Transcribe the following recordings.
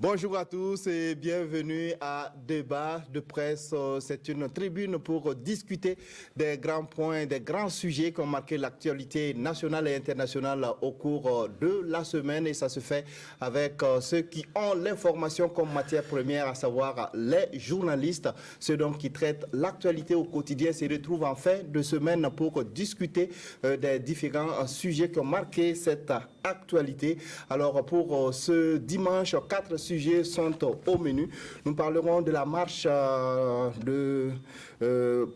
Bonjour à tous et bienvenue à Débat de presse. C'est une tribune pour discuter des grands points, des grands sujets qui ont marqué l'actualité nationale et internationale au cours de la semaine. Et ça se fait avec ceux qui ont l'information comme matière première, à savoir les journalistes. Ceux donc qui traitent l'actualité au quotidien se retrouvent en fin de semaine pour discuter des différents sujets qui ont marqué cette actualité. Alors pour ce dimanche, 4 sujets sont au menu. Nous parlerons de la marche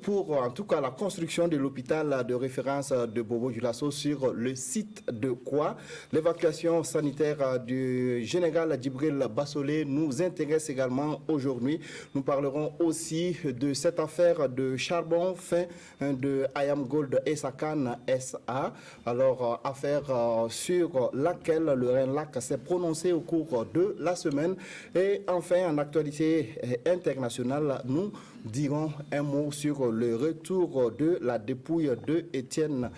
pour en tout cas la construction de l'hôpital de référence de Bobo-Dioulasso sur le site de Kwa. L'évacuation sanitaire du général Djibril Bassolé nous intéresse également aujourd'hui. Nous parlerons aussi de cette affaire de charbon fin de Ayam Gold et Sakan SA. Alors affaire sur laquelle le RENLAC s'est prononcé au cours de la semaine. Et enfin, en actualité internationale, nous dirons un mot sur le retour de la dépouille de Étienne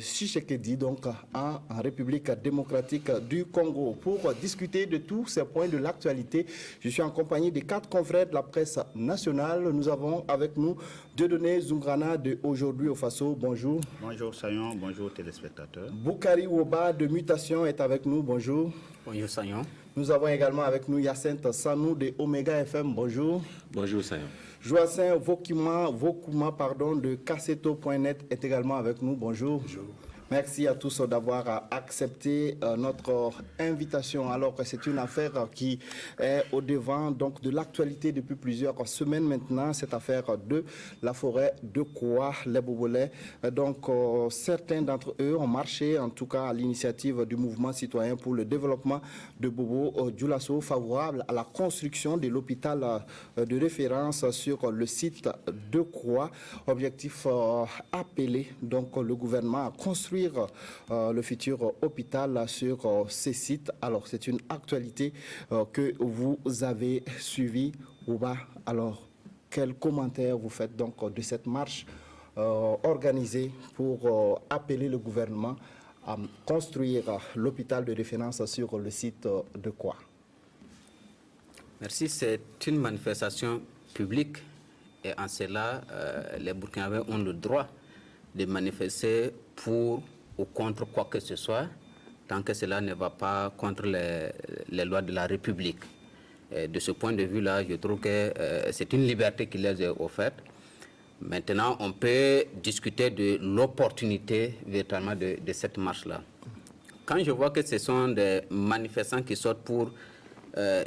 Tshisekedi, donc en République démocratique du Congo. Pour discuter de tous ces points de l'actualité, je suis en compagnie des 4 confrères de la presse nationale. Nous avons avec nous Dieudonné Zungrana de Aujourd'hui au Faso. Bonjour. Bonjour Sayon, bonjour téléspectateurs. Boukari Woba de Mutation est avec nous. Bonjour. Bonjour Sayon. Nous avons également avec nous Yacinthe Sanou de Omega FM. Bonjour. Bonjour Sayon. Joacin Vokuma de Casseto.net est également avec nous. Bonjour. Bonjour. Merci à tous d'avoir accepté notre invitation. Alors que c'est une affaire qui est au devant donc de l'actualité depuis plusieurs semaines maintenant, cette affaire de la forêt de Kwa, les Bobolais. Donc certains d'entre eux ont marché, en tout cas à l'initiative du mouvement citoyen pour le développement de Bobo-Dioulasso, favorable à la construction de l'hôpital de référence sur le site de Kwa. Objectif appelé donc le gouvernement à construire le futur hôpital sur ces sites. Alors c'est une actualité que vous avez suivie. Ouba, alors quel commentaire vous faites donc de cette marche organisée pour appeler le gouvernement à construire l'hôpital de référence sur le site de Kwa? Merci, c'est une manifestation publique et en cela les Burkinabés ont le droit de manifester pour ou contre quoi que ce soit, tant que cela ne va pas contre les lois de la République. Et de ce point de vue-là, je trouve que c'est une liberté qui leur est offerte. Maintenant, on peut discuter de l'opportunité véritablement de cette marche-là. Quand je vois que ce sont des manifestants qui sortent pour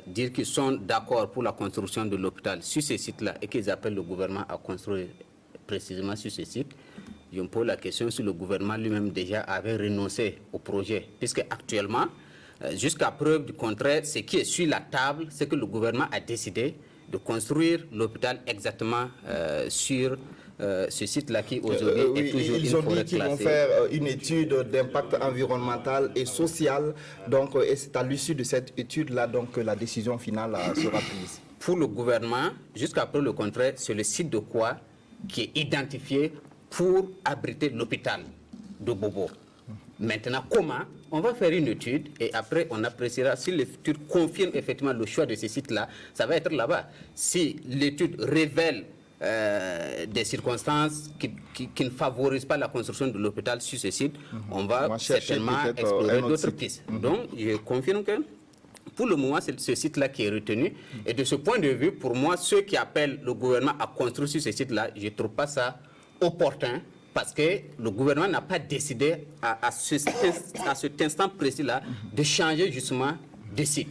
dire qu'ils sont d'accord pour la construction de l'hôpital sur ce site-là et qu'ils appellent le gouvernement à construire précisément sur ce site, je me pose la question si le gouvernement lui-même déjà avait renoncé au projet. Puisque actuellement, jusqu'à preuve du contraire, ce qui est sur la table, c'est que le gouvernement a décidé de construire l'hôpital exactement sur ce site-là qui aujourd'hui est toujours ils ont dit qu'ils vont faire une étude d'impact environnemental et social. Donc, et c'est à l'issue de cette étude-là donc que la décision finale sera prise. Pour le gouvernement, jusqu'à preuve du contraire, c'est le site de Kwa qui est identifié pour abriter l'hôpital de Bobo. Maintenant, comment? On va faire une étude et après on appréciera si l'étude confirme effectivement le choix de ce site-là, ça va être là-bas. Si l'étude révèle des circonstances qui ne favorisent pas la construction de l'hôpital sur ce site, on va certainement explorer d'autres pistes. Donc, je confirme que pour le moment, c'est ce site-là qui est retenu. Et de ce point de vue, pour moi, ceux qui appellent le gouvernement à construire sur ce site-là, je ne trouve pas ça opportun parce que le gouvernement n'a pas décidé à cet instant précis-là de changer justement de site.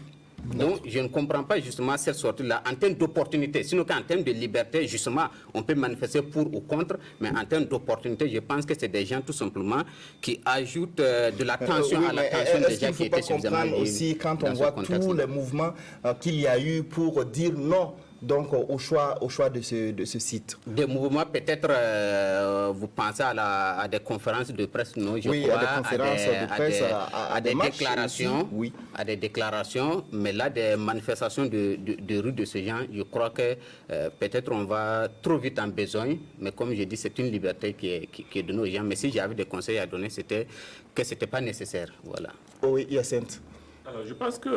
Donc, je ne comprends pas justement cette sortie-là en termes d'opportunité. Sinon qu'en termes de liberté, justement, on peut manifester pour ou contre, mais en termes d'opportunité, je pense que c'est des gens tout simplement qui ajoutent de la tension à la tension déjà qui était suffisamment. Est-ce qu'il ne faut pas comprendre aussi quand on voit tous les mouvements qu'il y a eu pour dire non donc au choix de ce site? Des mouvements, peut-être, vous pensez à des conférences de presse, non? Je oui, crois, à des conférences de presse, à des déclarations, aussi, oui. À des déclarations, mais là, des manifestations de rue de ce genre, je crois que peut-être on va trop vite en besoin, mais comme je dis, c'est une liberté qui est donnée aux gens, mais si j'avais des conseils à donner, c'était que ce n'était pas nécessaire, voilà. Oui, Hyacinthe. Alors, je pense que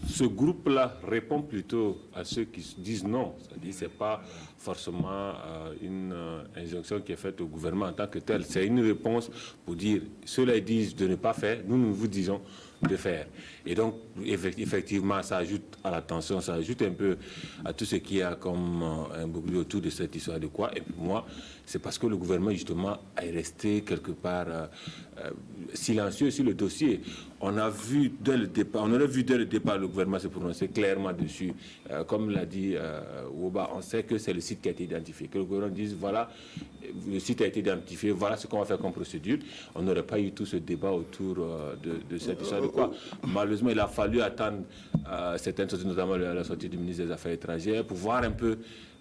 ce groupe-là répond plutôt à ceux qui disent non. C'est-à-dire que ce n'est pas forcément une injonction qui est faite au gouvernement en tant que tel. C'est une réponse pour dire, ceux-là disent de ne pas faire, nous vous disons de faire. Et donc, effectivement, ça ajoute à la tension, ça ajoute un peu à tout ce qui a comme un bouclier autour de cette histoire de quoi. Et pour moi, c'est parce que le gouvernement, justement, est resté quelque part silencieux sur le dossier. On a vu dès le départ, le gouvernement se prononcer clairement dessus. Comme l'a dit Woba, on sait que c'est le site qui a été identifié. Que le gouvernement dise, voilà, le site a été identifié, voilà ce qu'on va faire comme procédure. On n'aurait pas eu tout ce débat autour de cette histoire de quoi. Malheureusement, il a fallu attendre certaines sorties, notamment la sortie du ministre des Affaires étrangères, pour voir un peu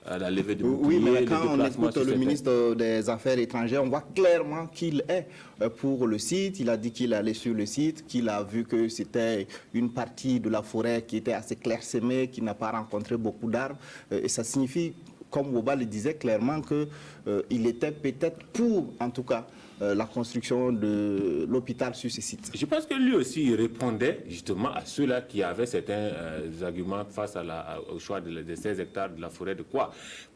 la levée de boucliers. Oui, mais quand on écoute le ministre des Affaires étrangères, on voit clairement qu'il est pour le site. Il a dit qu'il allait sur le site, qu'il a vu que c'était une partie de la forêt qui était assez clairsemée, qui n'a pas rencontré beaucoup d'arbres. Et ça signifie, comme Woba le disait clairement, qu'il était peut-être pour, en tout cas, la construction de l'hôpital sur ce site. Je pense que lui aussi il répondait justement à ceux-là qui avaient certains arguments face au choix de 16 hectares de la forêt de quoi.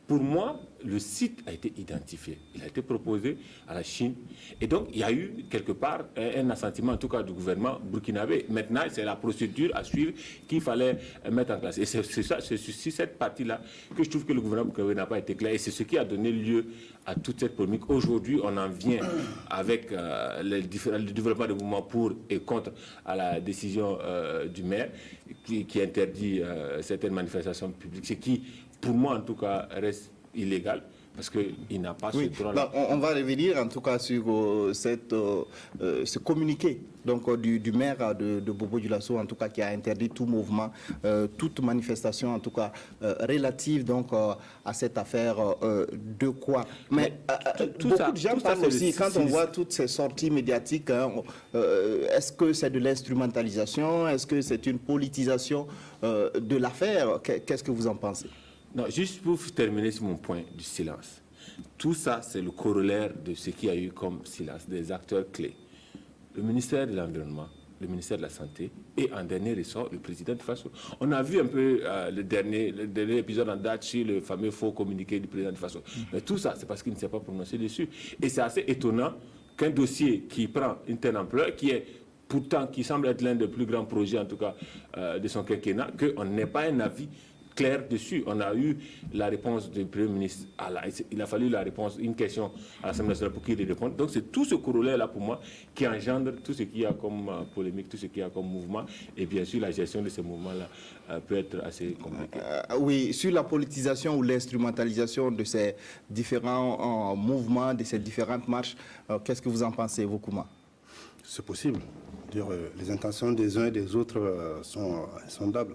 Pour moi, le site a été identifié. Il a été proposé à la Chine. Et donc, il y a eu quelque part un assentiment, en tout cas du gouvernement burkinabé. Maintenant, c'est la procédure à suivre qu'il fallait mettre en place. Et c'est sur cette partie-là que je trouve que le gouvernement burkinabé n'a pas été clair. Et c'est ce qui a donné lieu à toute cette polémique. Aujourd'hui, on en vient avec le développement des mouvements pour et contre à la décision du maire qui interdit certaines manifestations publiques. Ce qui, pour moi en tout cas, reste illégal parce qu'il n'a pas ce droit-là. On va revenir en tout cas sur ce communiqué donc, du maire de Bobo-Dioulasso, en tout cas qui a interdit tout mouvement, toute manifestation en tout cas relative donc, à cette affaire de quoi. Mais beaucoup de gens parlent aussi, quand on voit toutes ces sorties médiatiques, est-ce que c'est de l'instrumentalisation? Est-ce que c'est une politisation de l'affaire? Qu'est-ce que vous en pensez? Non, juste pour terminer sur mon point du silence. Tout ça, c'est le corollaire de ce qu'il y a eu comme silence des acteurs clés. Le ministère de l'Environnement, le ministère de la Santé et en dernier ressort, le président de Faso. On a vu un peu le dernier épisode en date sur le fameux faux communiqué du président de Faso. Mais tout ça, c'est parce qu'il ne s'est pas prononcé dessus. Et c'est assez étonnant qu'un dossier qui prend une telle ampleur, qui semble être l'un des plus grands projets, en tout cas, de son quinquennat, qu'on n'ait pas un avis clair dessus. On a eu la réponse du Premier ministre. Il a fallu une question à l'Assemblée nationale pour qu'il réponde. Donc c'est tout ce corollaire-là pour moi qui engendre tout ce qu'il y a comme polémique, tout ce qu'il y a comme mouvement. Et bien sûr, la gestion de ces mouvements-là peut être assez compliquée. Oui, sur la politisation ou l'instrumentalisation de ces différents mouvements, de ces différentes marches, qu'est-ce que vous en pensez, vous, Kouma? C'est possible. Les intentions des uns et des autres sont insondables.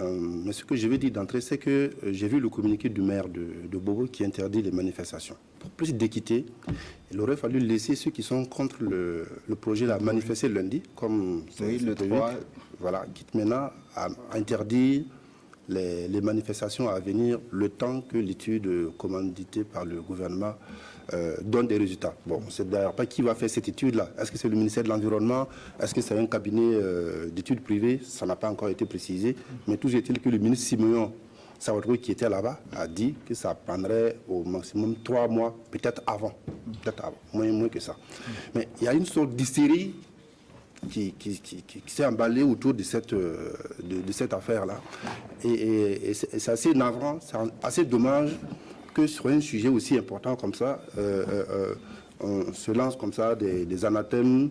Mais ce que je veux dire d'entrée, c'est que j'ai vu le communiqué du maire de Bobo qui interdit les manifestations. Pour plus d'équité, il aurait fallu laisser ceux qui sont contre le projet là manifester lundi, comme le 3. Voilà, quitte maintenant à interdire les manifestations à venir le temps que l'étude commanditée par le gouvernement donne des résultats. Bon, c'est d'ailleurs pas qui va faire cette étude-là. Est-ce que c'est le ministère de l'Environnement? Est-ce que c'est un cabinet d'études privées? Ça n'a pas encore été précisé. Mais toujours est-il que le ministre Simeon Sawadro, qui était là-bas, a dit que ça prendrait au maximum 3 mois, peut-être avant, moins que ça. Mais il y a une sorte d'hystérie qui s'est emballée autour de cette affaire-là. Et c'est assez navrant, c'est assez dommage que sur un sujet aussi important comme ça, on se lance comme ça des anathèmes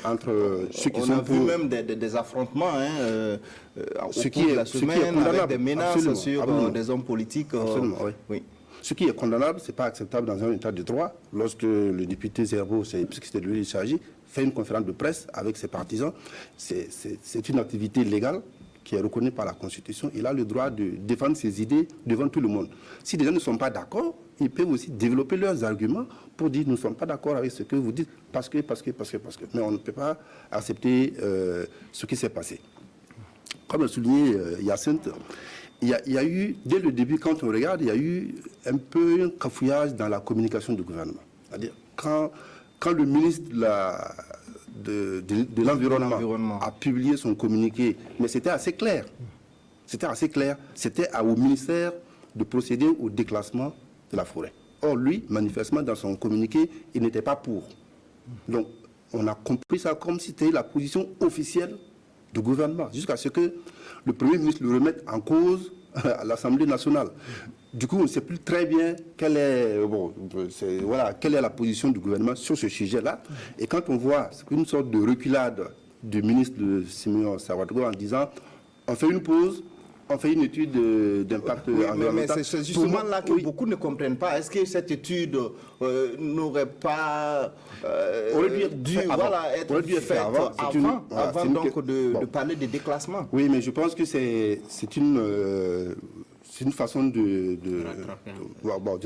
entre ceux qui sont on a vu même des affrontements au cours de la semaine, avec des menaces sur des hommes politiques. Absolument, oui. Ce qui est condamnable, ce n'est pas acceptable dans un état de droit. Lorsque le député Zerbo, puisque c'était de lui il s'agit, fait une conférence de presse avec ses partisans, c'est une activité légale qui est reconnu par la Constitution. Il a le droit de défendre ses idées devant tout le monde. Si les gens ne sont pas d'accord, ils peuvent aussi développer leurs arguments pour dire nous ne sommes pas d'accord avec ce que vous dites parce que. Mais on ne peut pas accepter ce qui s'est passé. Comme l'a souligné Hyacinthe, il y a eu, dès le début, quand on regarde, il y a eu un peu un cafouillage dans la communication du gouvernement. C'est-à-dire, quand le ministre de l'environnement a publié son communiqué, mais c'était assez clair. C'était assez clair. C'était au ministère de procéder au déclassement de la forêt. Or, lui, manifestement, dans son communiqué, il n'était pas pour. Donc, on a compris ça comme si c'était la position officielle du gouvernement, jusqu'à ce que le Premier ministre le remette en cause à l'Assemblée nationale. Du coup, on ne sait plus très bien quelle est la position du gouvernement sur ce sujet-là. Et quand on voit une sorte de reculade du ministre de Simeon Sawadgo en disant on fait une pause, on fait une étude d'impact environnemental. Mais c'est justement là que beaucoup ne comprennent pas. Est-ce que cette étude n'aurait pas dû être faite avant donc de parler de déclassement? Oui, mais je pense que c'est une façon de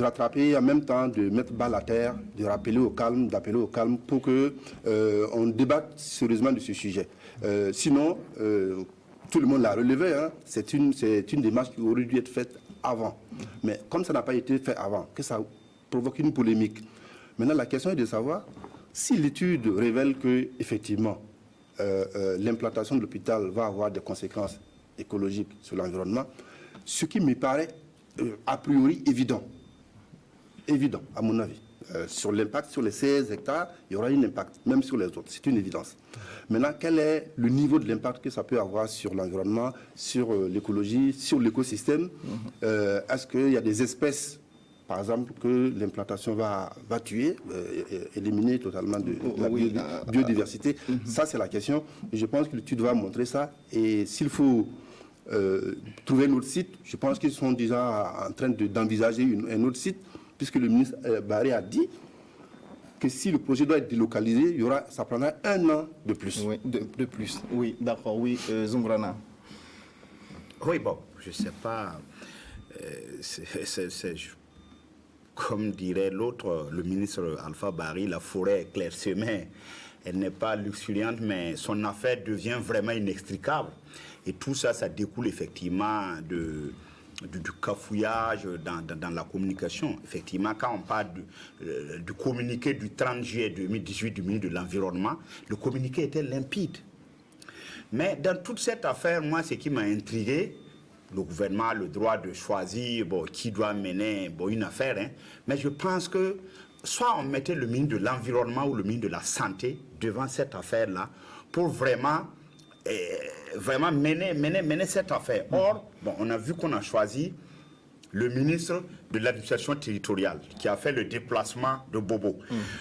rattraper, en même temps de mettre balle à terre, de rappeler au calme, d'appeler au calme pour que on débatte sérieusement de ce sujet. Sinon, tout le monde l'a relevé, hein. C'est une démarche qui aurait dû être faite avant. Mais comme ça n'a pas été fait avant, que ça provoque une polémique. Maintenant, la question est de savoir si l'étude révèle que, effectivement, l'implantation de l'hôpital va avoir des conséquences écologiques sur l'environnement, ce qui me paraît a priori évident, à mon avis. Sur l'impact sur les 16 hectares, il y aura un impact, même sur les autres, c'est une évidence. Maintenant, quel est le niveau de l'impact que ça peut avoir sur l'environnement, sur l'écologie, sur l'écosystème? Est-ce qu'il y a des espèces, par exemple, que l'implantation va tuer, éliminer totalement de la biodiversité? Ça, c'est la question. Et je pense que l'étude va montrer ça. Et s'il faut trouver un autre site, je pense qu'ils sont déjà en train d'envisager un autre site, puisque le ministre Barré a dit que si le projet doit être délocalisé, ça prendra 1 an de plus. Oui, de plus. Oui, d'accord. Oui, Zumbrana. Oui, bon, je ne sais pas. Comme dirait l'autre, le ministre Alpha Barry, la forêt est clairsemée. Elle n'est pas luxuriante, mais son affaire devient vraiment inextricable. Et tout ça, ça découle effectivement du cafouillage dans la communication. Effectivement, quand on parle du communiqué du 30 juillet 2018 du ministre de l'Environnement, le communiqué était limpide. Mais dans toute cette affaire, moi, ce qui m'a intrigué, le gouvernement a le droit de choisir qui doit mener une affaire, hein, mais je pense que soit on mettait le ministre de l'Environnement ou le ministre de la Santé devant cette affaire-là pour vraiment mener cette affaire. Or, on a vu qu'on a choisi le ministre de l'Administration territoriale qui a fait le déplacement de Bobo.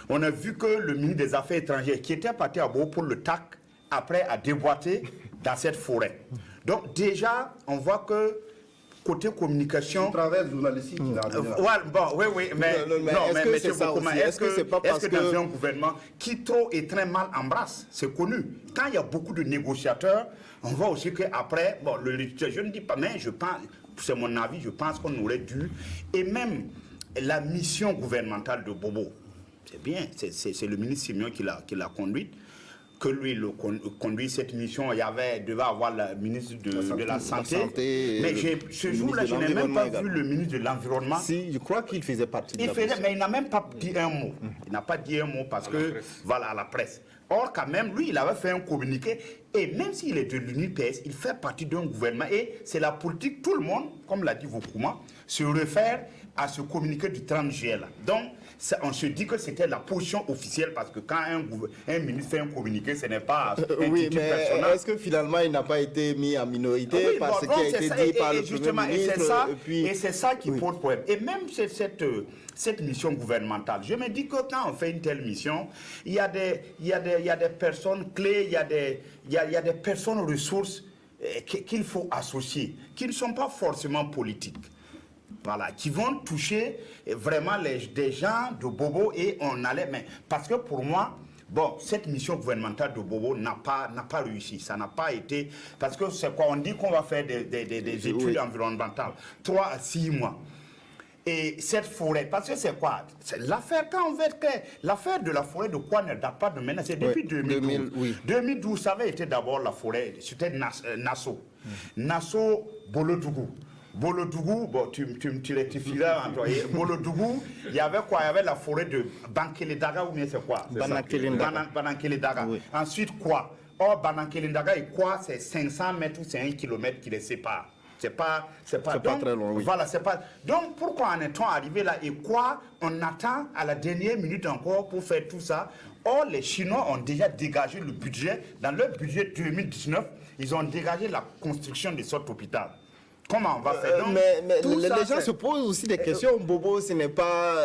On a vu que le ministre des Affaires étrangères qui était parti à Bobo pour le TAC, après a déboîté dans cette forêt. Donc déjà, on voit que côté communication... C'est travers journalistique qu'il a oui, mais M. Bokouma, est-ce que dans un gouvernement qui trop et très mal embrasse, c'est connu. Quand il y a beaucoup de négociateurs, on voit aussi qu'après, je ne dis pas, mais je pense, c'est mon avis, je pense qu'on aurait dû, et même la mission gouvernementale de Bobo, c'est bien, c'est le ministre Simeon qui l'a conduite, que lui conduit cette mission, devait avoir le ministre de la Santé. Mais ce jour-là, je n'ai même pas vu le ministre de l'Environnement. Si, je crois qu'il faisait partie de mais il n'a même pas dit un mot. Il n'a pas dit un mot parce que, à la presse. Or, quand même, lui, il avait fait un communiqué. Et même s'il est de l'UNIPES, il fait partie d'un gouvernement. Et c'est la politique, tout le monde, comme l'a dit Vokouma, se réfère à ce communiqué du 30 juillet. Donc, on se dit que c'était la position officielle parce que quand un ministre fait un communiqué, ce n'est pas un titre personnel. Est-ce que finalement il n'a pas été mis en minorité par ce qui a été dit par le Premier ministre et c'est ça qui pose problème. Et même cette mission gouvernementale, je me dis que quand on fait une telle mission, il y a des personnes clés, il y a des personnes ressources qu'il faut associer, qui ne sont pas forcément politiques. Voilà, qui vont toucher vraiment des gens de Bobo et on allait... Mais parce que pour moi, cette mission gouvernementale de Bobo n'a pas réussi. Ça n'a pas été... Parce que c'est quoi? On dit qu'on va faire des études environnementales. 3 à 6 mois. Et cette forêt, parce que c'est quoi? C'est l'affaire, quand on veut être clair, l'affaire de la forêt de quoi ne date pas de maintenant, c'est depuis 2012. 2012, ça avait été d'abord la forêt, c'était Nassau. Nassau, Bolodougou. Bolodougou, bon, tu rectifieras, Bolodougou, il y avait quoi? Il y avait la forêt de Bankelendaga ou bien c'est quoi? Bankelendaga. Oui. Ensuite, quoi? Or, Bankelendaga et quoi? C'est 500 mètres ou c'est 1 kilomètre qui les sépare. C'est pas très loin, oui. Voilà, c'est pas. Donc, pourquoi en est-on arrivé là et quoi? On attend à la dernière minute encore pour faire tout ça. Or, les Chinois ont déjà dégagé le budget. Dans leur budget 2019, ils ont dégagé la construction de cet hôpital. Comment on va faire? Donc, mais tout les ça, gens se posent aussi des questions. Bobo, ce n'est pas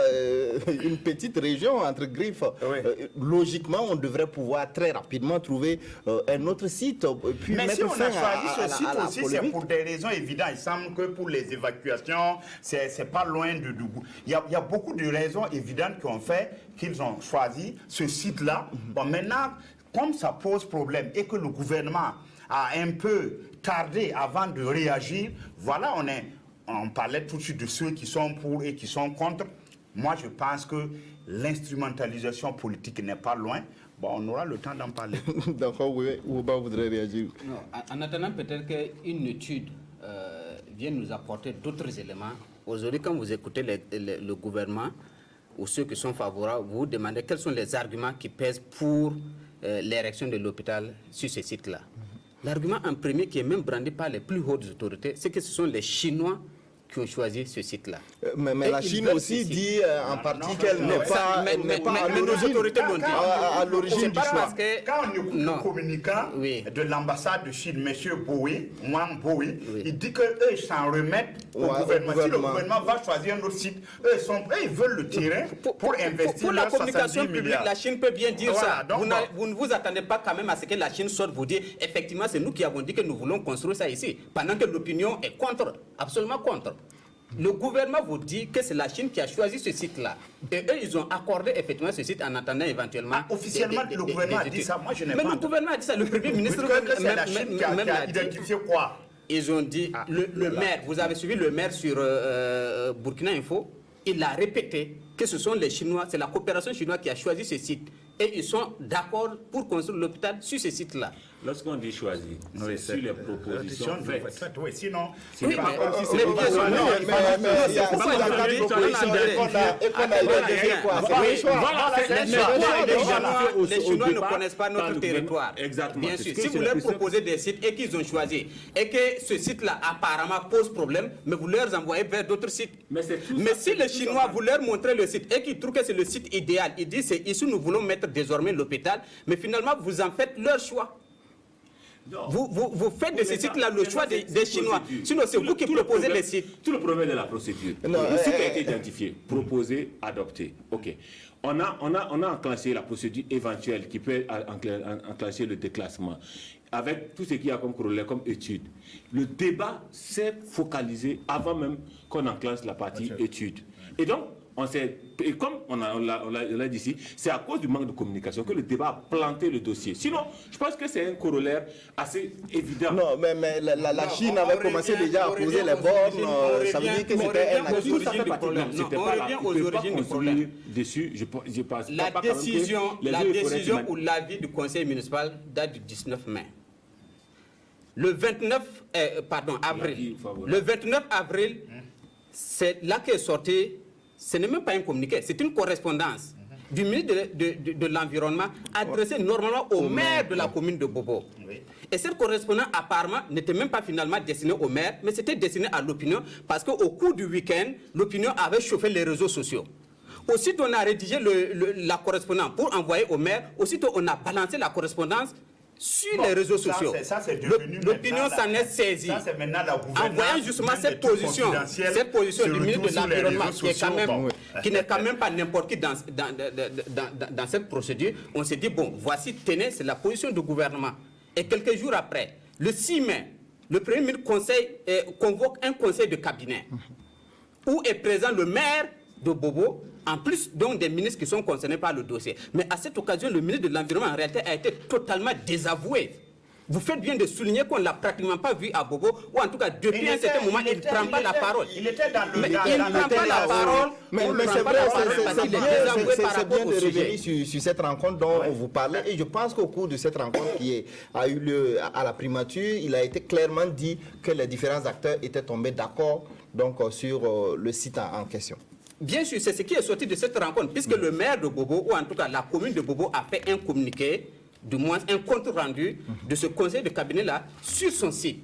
une petite région entre griffes. Oui. Logiquement, on devrait pouvoir très rapidement trouver un autre site. Puis mais si mettre on fin a choisi ce site à la aussi, c'est polémique. pour des raisons évidentes. Il semble que pour les évacuations, c'est pas loin de Dougou. Il y a beaucoup de raisons évidentes qui ont fait qu'ils ont choisi ce site-là. Bon, maintenant, comme ça pose problème et que le gouvernement a un peu tardé avant de réagir, voilà, on parlait tout de suite de ceux qui sont pour et qui sont contre. Moi, je pense que l'instrumentalisation politique n'est pas loin. Bon, on aura le temps d'en parler. D'accord, oui, Ouba voudrait réagir. Non, en attendant peut-être qu'une étude vienne nous apporter d'autres éléments. Aujourd'hui, quand vous écoutez le gouvernement ou ceux qui sont favorables, vous vous demandez quels sont les arguments qui pèsent pour l'érection de l'hôpital sur ce site-là. L'argument en premier qui est même brandi par les plus hautes autorités, c'est que ce sont les Chinois qui ont choisi ce site-là. Mais la Chine aussi dit en partie qu'elle n'est pas mais nos autorités l'ont dit. à l'origine du Parce choix. que quand on écoute le communicant de l'ambassade de Chine, M. Bowie, Wang Bowie, il dit qu'eux, ils s'en remettent au gouvernement. Si le gouvernement va choisir un autre site, eux, ils veulent le terrain pour investir. Pour la communication publique, la Chine peut bien dire voilà, ça. donc, Vous ne vous attendez pas quand même à ce que la Chine sorte vous dire effectivement, c'est nous qui avons dit que nous voulons construire ça ici, pendant que l'opinion est contre, absolument contre. Le gouvernement vous dit que c'est la Chine qui a choisi ce site-là. Et eux, ils ont accordé effectivement ce site en attendant éventuellement. Officiellement, le gouvernement a dit ça. Moi, je n'ai pas. Mais le gouvernement a dit ça. Le Premier ministre c'est la Chine qui a identifié quoi? Ils ont dit, le maire, vous avez suivi le maire sur Burkina Info, il a répété que ce sont les Chinois, c'est la coopération chinoise qui a choisi ce site. Et ils sont d'accord pour construire l'hôpital sur ce site-là. Lorsqu'on dit choisir, c'est sur les propositions faites. Oui, sinon, Oui, pas mais- comme si mais- c'était mais- pas- mais- non, mais il y a pourquoi il y a ils ont quatre dit- propositions et qu'on a identifié quoi? C'est le choix. Voilà, c'est Les le Chinois, choix. les Chinois ne connaissent pas notre le territoire. gouvernement. Exactement. Bien C'est sûr. ce que Si c'est vous la leur question. proposez des sites et qu'ils ont choisi, et que ce site-là apparemment pose problème, mais vous leur envoyez vers d'autres sites. Mais c'est tout Mais ça, si c'est les tout Chinois, ça. vous leur montrez le site et qu'ils trouvent que c'est le site idéal, ils disent c'est ici nous voulons mettre désormais l'hôpital, mais finalement vous en faites leur choix. Non. Vous faites de ces sites-là le choix des Chinois. Procédure. Sinon, c'est vous qui Tout le proposez problème- les sites. Tout le problème de la procédure. Non, Le site a été identifié, proposé, adopté. OK. On a enclenché la procédure éventuelle qui peut enclencher le déclassement. Avec tout ce qu'il y a comme corollaire, comme étude. Le débat s'est focalisé avant même qu'on enclenche la partie étude. Et donc, et comme on l'a dit ici, c'est à cause du manque de communication que le débat a planté le dossier. Sinon, je pense que c'est un corollaire assez évident. Non, mais la Chine avait commencé déjà à poser les bornes. Ça veut dire que c'était un acquis. Tout ça fait partie de la- Non, on revient aux origines du problème. Dessus, je pense La pas quand même que décision, les la eaux et forêts décision humaines- ou l'avis du conseil municipal date du 19 mai. Le 29 avril. L'avis favorable. Le 29 avril, c'est là qu'est sorti, ce n'est même pas un communiqué, c'est une correspondance du ministre de l'Environnement adressée normalement au maire de la commune de Bobo. Oui. Et cette correspondance apparemment n'était même pas finalement destinée au maire, mais c'était destiné à l'opinion parce qu'au cours du week-end, l'opinion avait chauffé les réseaux sociaux. Aussitôt on a rédigé la correspondance pour envoyer au maire, aussitôt on a balancé la correspondance sur les réseaux sociaux. Ça, c'est devenu L'opinion maintenant s'en est saisie. Ça, c'est maintenant la gouvernance. En voyant justement même cette des trucs position confidentiels du ministre de sur les l'Environnement, réseaux qui est quand sociaux, même, bon. qui n'est quand même pas n'importe qui dans cette procédure, on s'est dit, bon, voici, tenez, c'est la position du gouvernement. Et quelques jours après, le 6 mai, le Premier ministre convoque un conseil de cabinet où est présent le maire de Bobo, en plus donc des ministres qui sont concernés par le dossier. Mais à cette occasion, le ministre de l'Environnement, en réalité, a été totalement désavoué. Vous faites bien de souligner qu'on ne l'a pratiquement pas vu à Bobo, ou en tout cas depuis un certain moment, il ne prend pas la parole. Il était dans le... Mais il ne prend pas la parole. Mais c'est vrai, c'est bien de sujet. revenir sur cette rencontre dont on vous parlait. Et je pense qu'au cours de cette rencontre a eu lieu à la primature, il a été clairement dit que les différents acteurs étaient tombés d'accord donc, sur le site en question. Bien sûr, c'est ce qui est sorti de cette rencontre, puisque le maire de Bobo, ou en tout cas la commune de Bobo, a fait un communiqué, du moins un compte rendu de ce conseil de cabinet-là sur son site.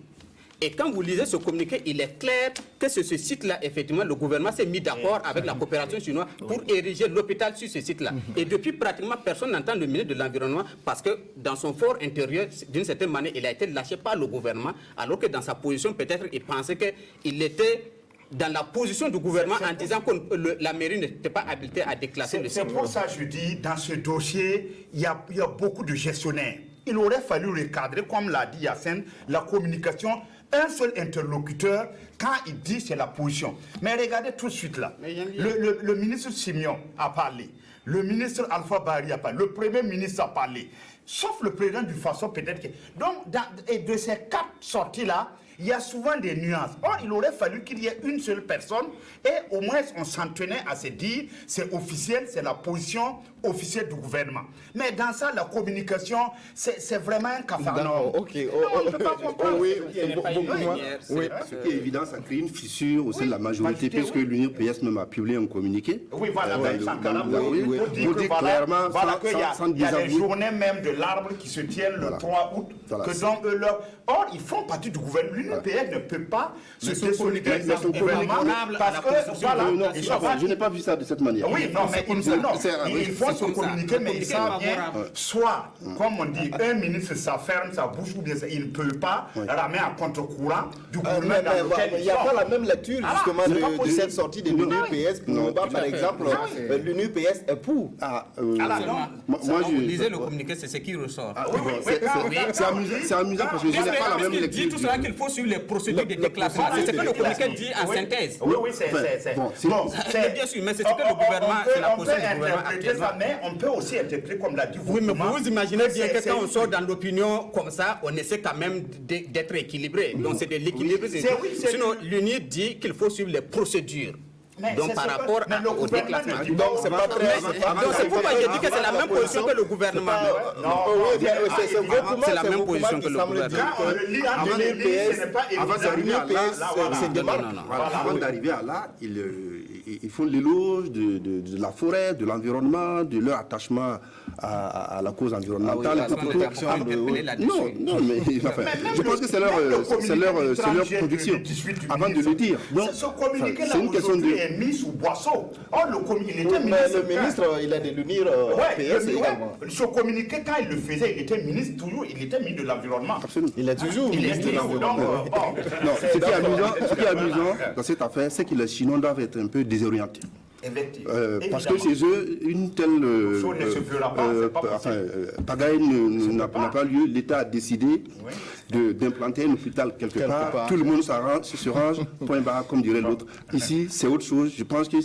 Et quand vous lisez ce communiqué, il est clair que sur ce site-là, effectivement, le gouvernement s'est mis d'accord avec la coopération chinoise pour ériger l'hôpital sur ce site-là. Et depuis, pratiquement, personne n'entend le ministre de l'Environnement parce que dans son fort intérieur, d'une certaine manière, il a été lâché par le gouvernement, alors que dans sa position, peut-être, il pensait qu'il était dans la position du gouvernement en disant que la mairie n'était pas habilitée à déclasser le site. C'est pour ça que je dis, dans ce dossier, il y a beaucoup de gestionnaires. Il aurait fallu recadrer, comme l'a dit Yacine, la communication, un seul interlocuteur, quand il dit c'est la position. Mais regardez tout de suite là, le ministre Simeon a parlé, le ministre Alpha Bari a parlé, le premier ministre a parlé, sauf le président du Faso peut-être que... Donc, et de ces 4 sorties-là, il y a souvent des nuances. Or, il aurait fallu qu'il y ait une seule personne et au moins on s'en tenait à se dire c'est officiel, c'est la position officielle du gouvernement. Mais dans ça, la communication, c'est vraiment un cafarnaum. Ok. On ne peut pas comprendre. Oui, Ce qui est évident, ça crée une fissure au sein de la majorité, puisque l'Union PS même a publié un communiqué. Oui, voilà, pour dire clairement, sans il y a des désavouer. journées même de l'arbre qui se tiennent le 3 août, que donc or, ils font partie du gouvernement. L'Union PS ne peut pas se désolider parce que, voilà, Je n'ai pas vu ça de cette manière. oui, non, mais ils font se communiquer, mais ils savent bien, soit, comme on dit, un ministre, ça ferme sa bouche, ou bien il ne peut pas ramener à contre-courant du gouvernement dans lequel il n'y a pas la même lecture, justement, de cette sortie de l'Union PS. Pour par exemple, l'Union PS est pour. Moi, je lisais le communiqué, c'est ce qui ressort. C'est amusant parce que je n'ai pas la même lecture. Il dit tout cela qu'il faut suivre les procédures de déclassement. C'est ce que le communiqué dit en synthèse. Oui, c'est... Bien sûr, mais c'est ce que le gouvernement, c'est la position du gouvernement actuellement. Mais on peut aussi interpréter comme l'a dit Oui, mais vous imaginez bien que quand on sort dans l'opinion comme ça, on essaie quand même d'être équilibré. Donc c'est de l'équilibre. Sinon, l'UNI dit qu'il faut suivre les procédures. Donc par rapport au déclassement. Donc c'est pas très... Donc c'est pourquoi j'ai dit que c'est la même position que le gouvernement. C'est la même position que le gouvernement. Avant d'arriver à là, ils font l'éloge de la forêt, de l'environnement, de leur attachement à la cause environnementale. Non, mais je pense que c'est leur conviction. Avant de le dire. Donc, c'est une question de... mis sous boisseau. Or, il était le ministre, il a de l'UNIR PS également. Ce communiqué, quand il le faisait, il était ministre toujours, il était ministre de l'Environnement. Absolument. Il est toujours ministre de l'Environnement. Non, ce qui est amusant dans cette affaire, c'est que les Chinois doivent être un peu désorientés. Parce que chez eux, une telle pagaille n'a pas lieu. L'État a décidé d'implanter un hôpital quelque part. Tout le monde se range, point barre, comme dirait l'autre. Ici, c'est autre chose. Je pense que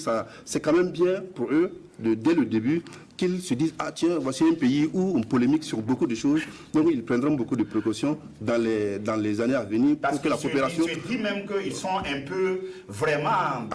c'est quand même bien pour eux, dès le début, qu'ils se disent, ah tiens, voici un pays où on polémique sur beaucoup de choses. Donc ils prendront beaucoup de précautions dans les années à venir pour que la coopération... Parce qu'il se dit même qu'ils sont un peu vraiment...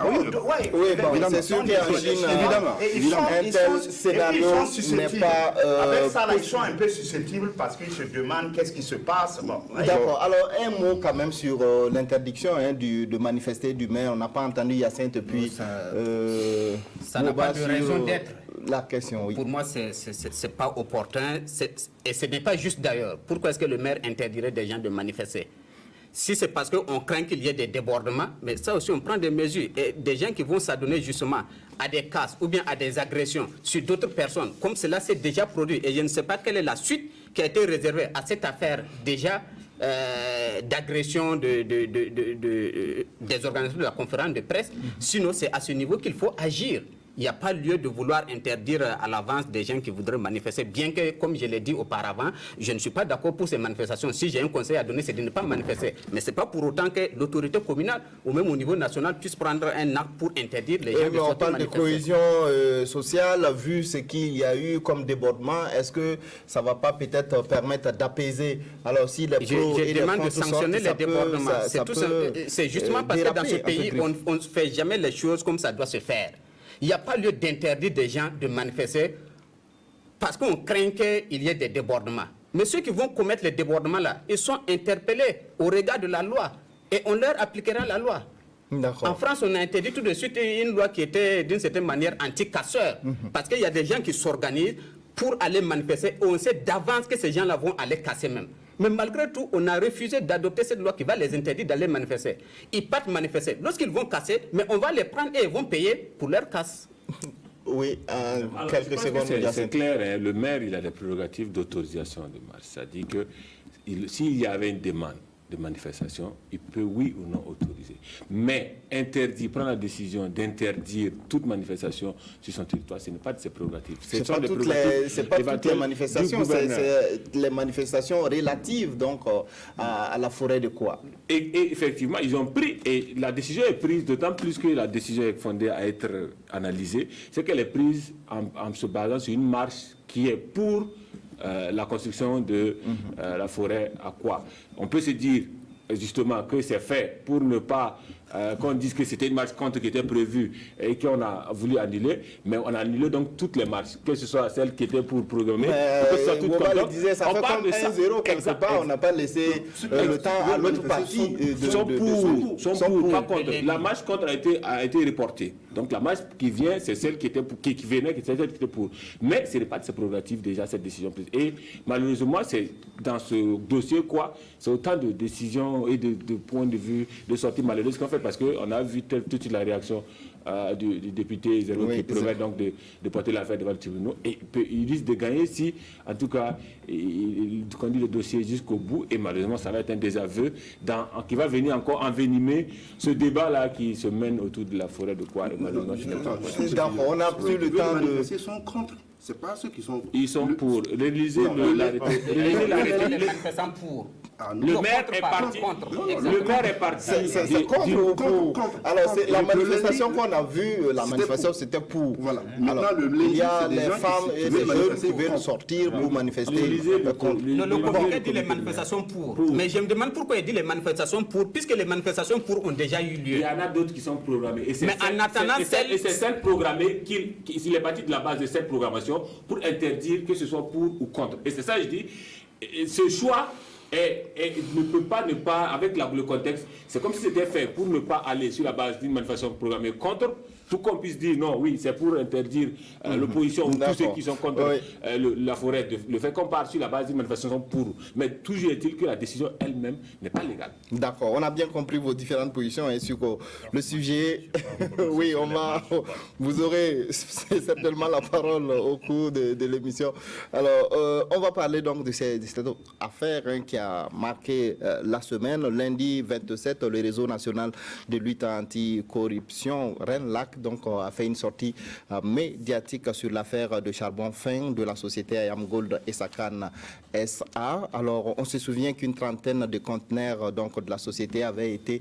Oui, c'est sûr qu'en Chine, évidemment, un tel scénario n'est pas... Avec ça, ils sont un peu susceptibles parce qu'ils se demandent qu'est-ce qui se passe. D'accord. Alors, un mot quand même sur l'interdiction de manifester du maire. On n'a pas entendu Hyacinthe depuis... Ça n'a pas de raison d'être. La question, oui. Pour moi, c'est pas opportun. Et ce n'est pas juste d'ailleurs. Pourquoi est-ce que le maire interdirait des gens de manifester? Si c'est parce qu'on craint qu'il y ait des débordements, mais ça aussi, on prend des mesures. Et des gens qui vont s'adonner justement à des casses ou bien à des agressions sur d'autres personnes, comme cela s'est déjà produit. Et je ne sais pas quelle est la suite qui a été réservée à cette affaire déjà d'agression des organisations de la conférence de presse. Sinon, c'est à ce niveau qu'il faut agir. il n'y a pas lieu de vouloir interdire à l'avance des gens qui voudraient manifester, bien que, comme je l'ai dit auparavant, je ne suis pas d'accord pour ces manifestations. Si j'ai un conseil à donner, c'est de ne pas manifester. Mais ce n'est pas pour autant que l'autorité communale, ou même au niveau national, puisse prendre un acte pour interdire les gens de sortir on parle de manifester. cohésion sociale, vu ce qu'il y a eu comme débordement, est-ce que ça ne va pas peut-être permettre d'apaiser? Alors, si les pros et Je les demande de contre sortent, sanctionner les ça peut- débordements. ça peut, C'est justement parce que dans ce déraper, pays, on ne fait jamais les choses comme ça doit se faire. Il n'y a pas lieu d'interdire des gens de manifester parce qu'on craint qu'il y ait des débordements. Mais ceux qui vont commettre les débordements là, ils sont interpellés au regard de la loi et on leur appliquera la loi. En France, on a interdit tout de suite une loi qui était d'une certaine manière anti-casseur. Parce qu'il y a des gens qui s'organisent pour aller manifester. On sait d'avance que ces gens-là vont aller casser même. Mais malgré tout, on a refusé d'adopter cette loi qui va les interdire d'aller manifester. Ils partent manifester. Lorsqu'ils vont casser, mais on va les prendre et ils vont payer pour leur casse. Oui, Alors, quelques secondes. c'est clair, hein, le maire, il a des prérogatives d'autorisation de marche. C'est-à-dire que s'il y avait une demande de manifestation, il peut oui ou non autoriser. Mais prendre la décision d'interdire toute manifestation sur son territoire, ce n'est pas de ses prérogatives. C'est pas toutes les manifestations, c'est les manifestations relatives donc, à la forêt de Koua. Et effectivement, ils ont pris, et la décision est prise, d'autant plus que la décision est fondée à être analysée, c'est qu'elle est prise en se basant sur une marche qui est pour la construction de la forêt à Koua. On peut se dire justement que c'est fait pour ne pas qu'on dise que c'était une marche contre qui était prévue et qu'on a voulu annuler, mais on a annulé donc toutes les marches, que ce soit celles qui étaient pour programmer, que ce soit toutes comme le disait, ça fait comme 1-0 quelque part, on n'a pas laissé le temps à l'autre partie de sont pour, pas contre. Mais La marche contre a été reportée. Donc la marche qui vient, c'est celle qui était pour, qui venait, c'est celle qui était pour. Mais ce n'est pas de ses prérogatives déjà cette décision prise. Et malheureusement, c'est dans ce dossier quoi, c'est autant de décisions et de points de vue de sortie malheureuses qu'on fait parce qu'on a vu toute la réaction du député Zéro qui promet donc de porter l'affaire devant le tribunal. Et il risque de gagner si, en tout cas, il conduit le dossier jusqu'au bout. Et malheureusement, ça va être un désaveu qui va venir encore envenimer ce débat-là qui se mène autour de la forêt de Koua. On n'a plus le temps de... Ils sont contre. C'est pas ceux qui sont... Ils sont pour. Réaliser manifestants pour. Le maire est parti. Le maire est parti. C'est contre ou pour? Alors, la manifestation qu'on a vue, la manifestation, c'était pour. Voilà. Alors, il y a les femmes et les jeunes qui veulent sortir pour manifester contre. Le comité dit les manifestations pour. Mais je me demande pourquoi il dit les manifestations pour, puisque les manifestations pour ont déjà eu lieu. Il y en a d'autres qui sont programmées. Mais en attendant, c'est celles programmées qu'il est parti de la base de cette programmation pour interdire que ce soit pour ou contre. Et c'est ça que je dis. Ce choix ne peut pas, avec le contexte, c'est comme si c'était fait pour ne pas aller sur la base d'une manifestation programmée contre, tout qu'on puisse dire non, oui, c'est pour interdire l'opposition ou tous ceux qui sont contre la forêt, le fait qu'on part sur la base d'une manifestation pour. Mais toujours est-il que la décision elle-même n'est pas légale. D'accord, on a bien compris vos différentes positions et sur le sujet, oui, vous aurez certainement la parole au cours de l'émission. Alors, on va parler donc de cette affaire qui a marqué la semaine. Lundi 27, le réseau national de lutte anti-corruption, RENLAC, donc a fait une sortie médiatique sur l'affaire de charbon fin de la société Ayam Gold Essakane SA. Alors, on se souvient qu'une trentaine de conteneurs donc, de la société avaient été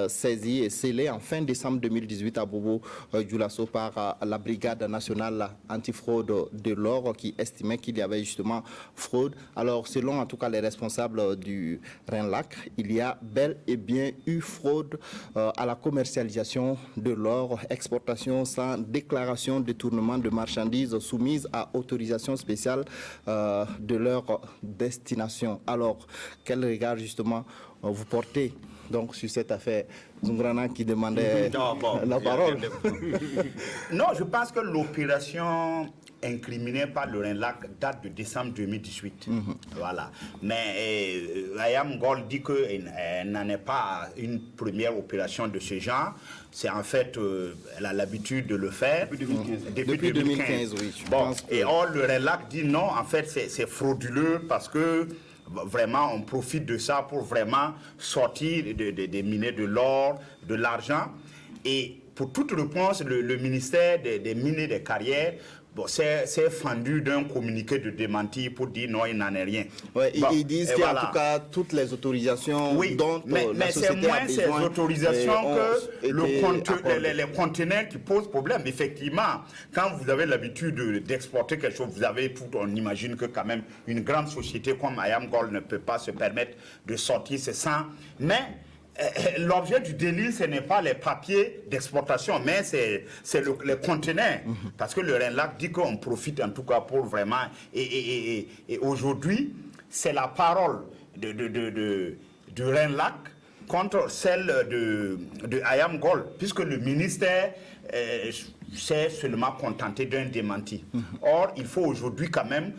saisis et scellés en fin décembre 2018 à Bobo-Dioulasso par la Brigade nationale antifraude de l'or qui estimait qu'il y avait justement fraude. Alors, selon en tout cas les responsables du RENLAC, il y a bel et bien eu fraude à la commercialisation de l'or, exportation sans déclaration, détournement de marchandises soumises à autorisation spéciale de leur destination. Alors, quel regard justement vous portez donc sur cette affaire? Zungrana qui demandait la parole. Non, je pense que l'opération incriminée par le RENLAC date de décembre 2018. Voilà. Mais Ayam Gold dit qu'elle n'en est pas une première opération de ce genre. C'est en fait, elle a l'habitude de le faire. Depuis 2015, oui. Bon, et or, le RENLAC dit non, en fait, c'est frauduleux parce que vraiment, on profite de ça pour vraiment sortir des miner de l'or, de l'argent. Et pour toute réponse, le ministère des Mines et des Carrières s'est fendu d'un communiqué de démenti pour dire non, il n'en est rien. Ouais, ils disent qu'en tout cas, toutes les autorisations dont la société a besoin... Mais c'est moins ces autorisations que les conteneurs qui posent problème. Effectivement, quand vous avez l'habitude d'exporter quelque chose, vous avez tout, on imagine que quand même une grande société comme IAM Gold ne peut pas se permettre de sortir ce sang. Mais l'objet du délit, ce n'est pas les papiers d'exportation, mais c'est les conteneurs. Parce que le RENLAC dit qu'on profite en tout cas pour vraiment... Et aujourd'hui, c'est la parole de RENLAC contre celle de IAM Gold, puisque le ministère s'est seulement contenté d'un démenti. Or, il faut aujourd'hui quand même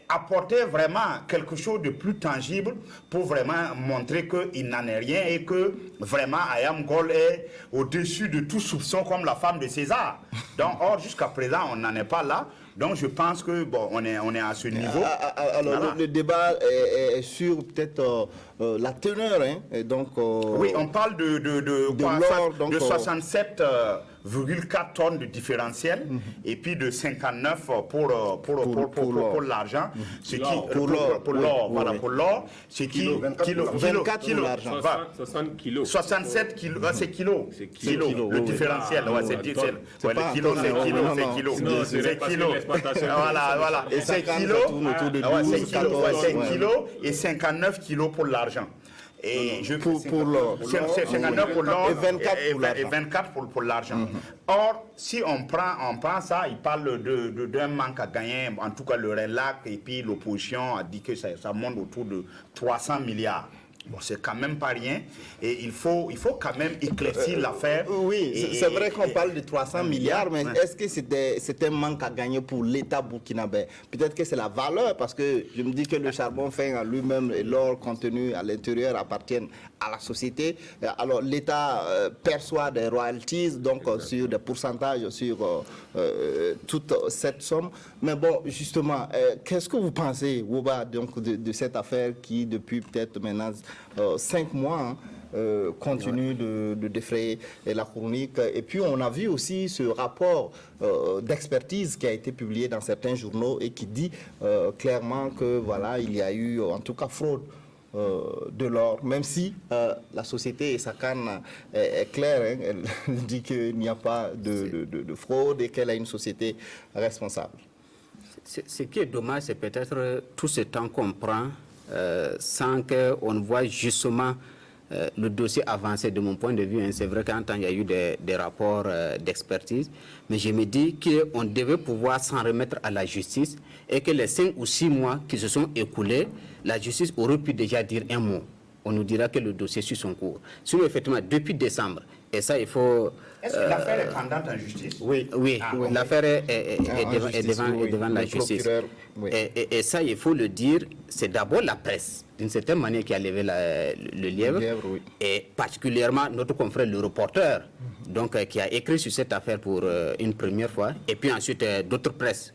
apporter vraiment quelque chose de plus tangible pour vraiment montrer qu'il n'en est rien et que vraiment IAM Gold est au-dessus de tout soupçon comme la femme de César. Donc, or, jusqu'à présent, on n'en est pas là. Donc je pense que bon, on est à ce niveau. Alors voilà. le débat est sur peut-être la teneur, hein, et donc. Oui, on parle de 67,4 tonnes de différentiel et puis de 59 pour l'argent, ce qui pour l'or, voilà, pour l'or, ce qui 24 pour l'argent, 60 kilos, 67 kilos, c'est kilos, le différentiel, c'est kilo, c'est kilo. Voilà. Et 5 kilos, c'est kilos et 59 kilos pour l'argent. Et pour l'or. 59 pour l'or et 24 pour l'argent. Or, si on prend ça, il parle d'un manque à gagner, en tout cas le RENLAC et puis l'opposition a dit que ça monte autour de 300 milliards. Bon, c'est quand même pas rien et il faut quand même éclaircir l'affaire. Oui, c'est vrai qu'on parle de 300 milliards, mais est-ce que c'est un manque à gagner pour l'État burkinabé? Peut-être que c'est la valeur, parce que je me dis que le charbon fin en lui-même et l'or contenu à l'intérieur appartiennent à la société. Alors l'État perçoit des royalties, donc sur des pourcentages sur toute cette somme. Mais bon, justement, qu'est-ce que vous pensez, Wouba, donc de cette affaire qui, depuis peut-être maintenant 5 mois, continue de défrayer la chronique? Et puis on a vu aussi ce rapport d'expertise qui a été publié dans certains journaux et qui dit clairement que voilà, il y a eu en tout cas fraude de l'or, même si la société Essakane est claire, hein, elle dit qu'il n'y a pas de fraude et qu'elle a une société responsable. Ce qui est dommage, c'est peut-être tout ce temps qu'on prend sans qu'on ne voit justement le dossier avancer de mon point de vue. Hein. C'est vrai qu'en temps, il y a eu des rapports d'expertise, mais je me dis qu'on devait pouvoir s'en remettre à la justice et que les 5 ou 6 mois qui se sont écoulés, la justice aurait pu déjà dire un mot. On nous dira que le dossier suit son cours. Sinon, effectivement, depuis décembre, et ça, il faut... Est-ce que l'affaire est pendante en justice? Oui, l'affaire est devant la justice. Oui. Et ça, il faut le dire, c'est d'abord la presse, d'une certaine manière, qui a levé le lièvre, oui. Et particulièrement notre confrère, le reporter, donc, qui a écrit sur cette affaire pour une première fois, et puis ensuite d'autres presses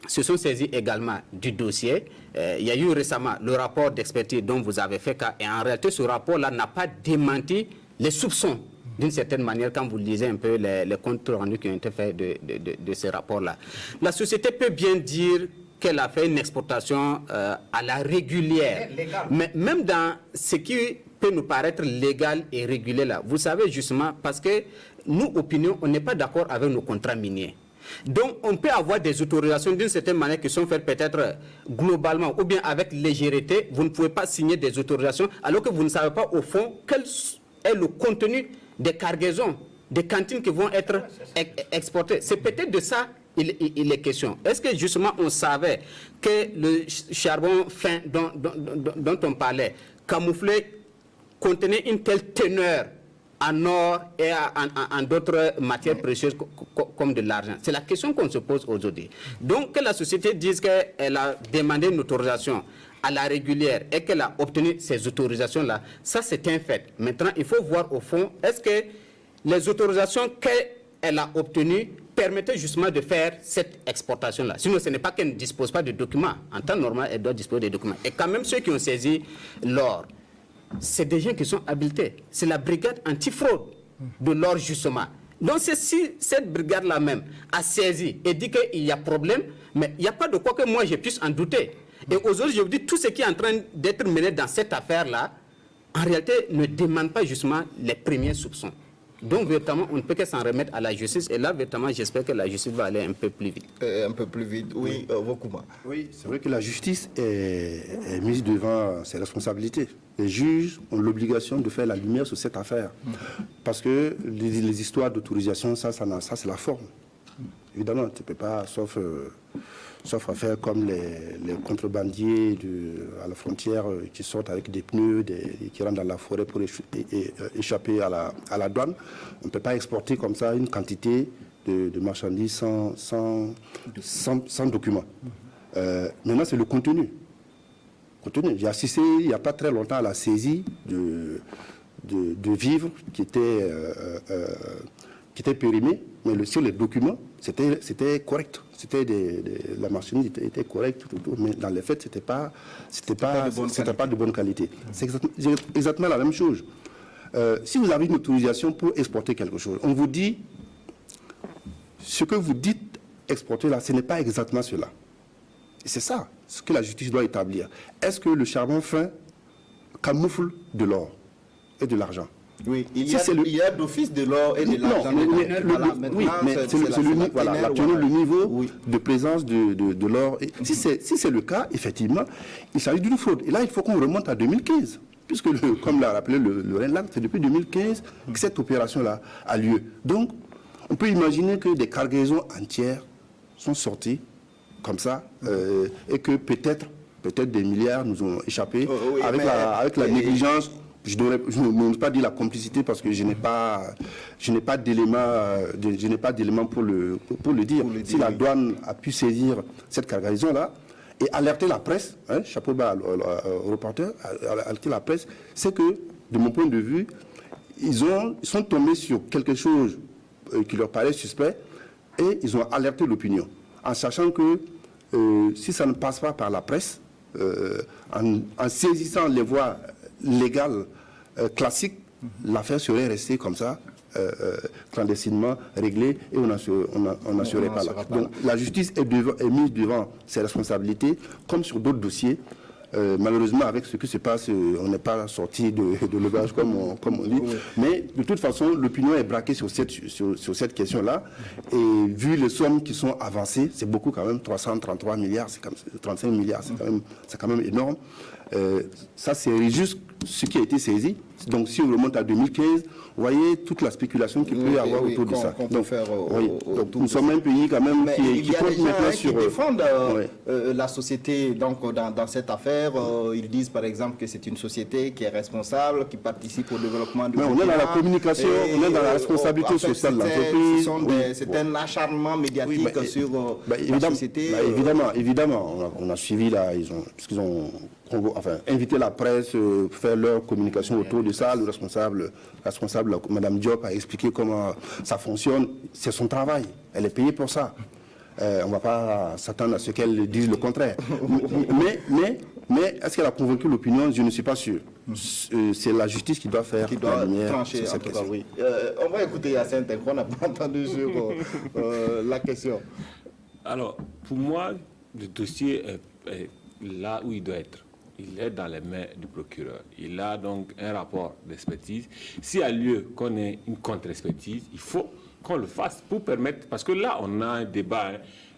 se sont saisis également du dossier. Il y a eu récemment le rapport d'expertise dont vous avez fait cas, et en réalité, ce rapport-là n'a pas démenti les soupçons. D'une certaine manière, quand vous lisez un peu les comptes rendus qui ont été faits de ces rapports-là. La société peut bien dire qu'elle a fait une exportation à la régulière. Mais même dans ce qui peut nous paraître légal et régulier là, vous savez justement, parce que nous, opinion, on n'est pas d'accord avec nos contrats miniers. Donc, on peut avoir des autorisations d'une certaine manière qui sont faites peut-être globalement ou bien avec légèreté. Vous ne pouvez pas signer des autorisations alors que vous ne savez pas au fond quel est le contenu des cargaisons, des cantines qui vont être exportées. C'est peut-être de ça il est question. Est-ce que justement on savait que le charbon fin dont on parlait, camouflé, contenait une telle teneur en or et en d'autres matières précieuses comme de l'argent? C'est la question qu'on se pose aujourd'hui. Donc que la société dise qu'elle a demandé une autorisation à la régulière et qu'elle a obtenu ces autorisations-là, ça c'est un fait. Maintenant, il faut voir au fond, est-ce que les autorisations qu'elle a obtenues permettaient justement de faire cette exportation-là? Sinon, ce n'est pas qu'elle ne dispose pas de documents. En temps normal, elle doit disposer des documents. Et quand même, ceux qui ont saisi l'or, c'est des gens qui sont habilités. C'est la brigade antifraude de l'or justement. Donc si cette brigade-là même a saisi et dit qu'il y a problème, mais il n'y a pas de quoi que moi je puisse en douter. Et aujourd'hui, je vous dis, tout ce qui est en train d'être mené dans cette affaire-là, en réalité, ne demande pas justement les premiers soupçons. Donc, véritablement, on ne peut que s'en remettre à la justice. Et là, véritablement, j'espère que la justice va aller un peu plus vite. Un peu plus vite, oui, Vokouma. Oui, c'est vrai que la justice est mise devant ses responsabilités. Les juges ont l'obligation de faire la lumière sur cette affaire. Parce que les histoires d'autorisation, ça c'est la forme. Évidemment, tu ne peux pas, sauf à faire comme les contrebandiers à la frontière qui sortent avec des pneus, qui rentrent dans la forêt pour échapper à la douane. On ne peut pas exporter comme ça une quantité de marchandises sans document. Maintenant, c'est le contenu. J'ai assisté il n'y a pas très longtemps à la saisie de vivres qui étaient périmés, mais sur les documents, c'était correct. La marchandise était correcte, mais dans les faits, c'était pas de bonne qualité. C'est exactement la même chose. Si vous avez une autorisation pour exporter quelque chose, on vous dit, ce que vous dites exporter là, ce n'est pas exactement cela. Et c'est ça, ce que la justice doit établir. Est-ce que le charbon fin camoufle de l'or et de l'argent? Oui, il y a d'office de l'or et de l'argent. Oui, mais c'est le niveau de présence de l'or. Si c'est le cas, effectivement, il s'agit d'une fraude. Et là, il faut qu'on remonte à 2015. Puisque, comme l'a rappelé le Rennes, c'est depuis 2015 que cette opération-là a lieu. Donc, on peut imaginer que des cargaisons entières sont sorties comme ça, et que peut-être des milliards nous ont échappé avec la négligence. Je n'ose pas dire la complicité parce que je n'ai pas d'éléments pour le dire. Si la douane a pu saisir cette cargaison-là et alerter la presse, chapeau bas au reporter, alerter la presse, c'est que, de mon point de vue, ils sont tombés sur quelque chose qui leur paraît suspect et ils ont alerté l'opinion, en sachant que si ça ne passe pas par la presse, en saisissant les voies légales classiques, l'affaire serait restée comme ça, clandestinement réglée, et on n'en serait pas là. Donc la justice est mise devant ses responsabilités, comme sur d'autres dossiers. Malheureusement, avec ce qui se passe, on n'est pas sorti de l'auberge comme on dit. Oui. Mais de toute façon, l'opinion est braquée sur cette question-là. Et vu les sommes qui sont avancées, c'est beaucoup quand même, 333 milliards, 35 milliards, c'est quand même énorme. Ça, c'est juste ce qui a été saisi. Donc, si on remonte à 2015, vous voyez toute la spéculation qu'il peut y avoir autour de ça. Donc, nous sommes un pays quand même qui compte maintenant sur... Qui défendent la société dans cette affaire. Ils disent par exemple que c'est une société qui est responsable, qui participe au développement du pays. On est dans la communication, on est dans la responsabilité sociale de l'entreprise. C'est un acharnement médiatique sur la société. Évidemment, on a suivi là, puisqu'ils ont invité la presse, faire leur communication autour de ça. Le responsable, Mme Diop, a expliqué comment ça fonctionne. C'est son travail. Elle est payée pour ça. On ne va pas s'attendre à ce qu'elle dise le contraire. Mais est-ce qu'elle a convaincu l'opinion? Je ne suis pas sûr. C'est la justice qui doit faire la lumière trancher, sur cette question. Oui. On va écouter Yacine Tenkro, on n'a pas entendu sur la question. Alors, pour moi, le dossier est là où il doit être. Il est dans les mains du procureur. Il a donc un rapport d'expertise. S'il y a lieu qu'on ait une contre-expertise, il faut qu'on le fasse pour permettre... Parce que là, on a un débat.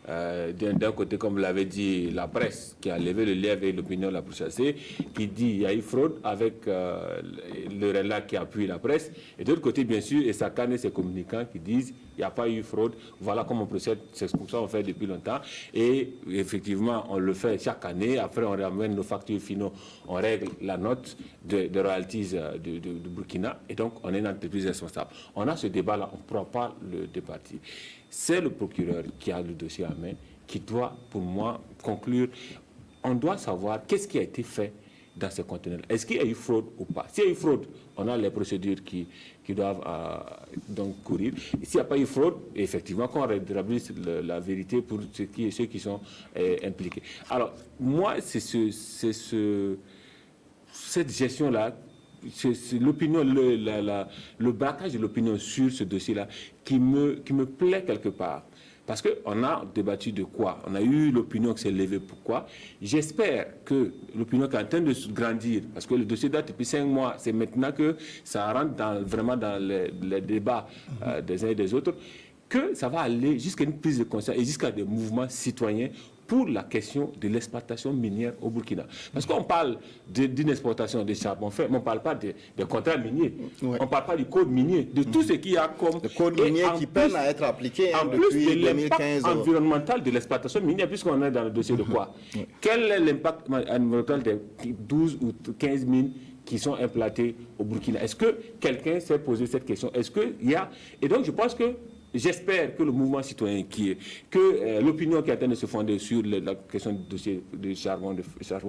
D'un côté, comme vous l'avez dit, la presse qui a levé le lièvre et l'opinion l'a pourchassé, qui dit qu'il y a eu fraude avec le RELA qui appuie la presse. Et de l'autre côté, bien sûr, et Sakane et ses communicants qui disent qu'il n'y a pas eu fraude. Voilà comment on procède. C'est comme ça qu'on fait depuis longtemps. Et effectivement, on le fait chaque année. Après, on ramène nos factures finaux. On règle la note de royalties de Burkina. Et donc, on est une entreprise responsable. On a ce débat-là. On ne pourra pas le départir. C'est le procureur qui a le dossier à main, qui doit, pour moi, conclure. On doit savoir qu'est-ce qui a été fait dans ces conteneurs. Est-ce qu'il y a eu fraude ou pas? S'il y a eu fraude, on a les procédures qui doivent donc courir. S'il n'y a pas eu fraude, effectivement, qu'on rétablisse la vérité pour ceux qui sont impliqués. Alors, moi, c'est cette gestion-là c'est l'opinion, le braquage de l'opinion sur ce dossier-là qui me plaît quelque part. Parce qu'on a débattu de quoi? On a eu l'opinion qui s'est levée. Pourquoi? J'espère que l'opinion qui est en train de grandir, parce que le dossier date depuis 5 mois, c'est maintenant que ça rentre vraiment dans les débats des uns et des autres, que ça va aller jusqu'à une prise de conscience et jusqu'à des mouvements citoyens pour la question de l'exploitation minière au Burkina. Parce qu'on parle d'une exportation de charbon fait, mais on ne parle pas des contrats miniers. Ouais. On ne parle pas du code minier, de tout ce qu'il y a comme... Le code minier qui peine à être appliqué en depuis plus de 2015. Environnemental de l'exploitation minière, puisqu'on est dans le dossier de quoi? Quel est l'impact environnemental des 12 ou 15 mines qui sont implantées au Burkina? Est-ce que quelqu'un s'est posé cette question? Est-ce qu'il y a... Et donc, je pense que j'espère que le mouvement citoyen l'opinion qui est en train de se fonder sur la question du dossier de charbon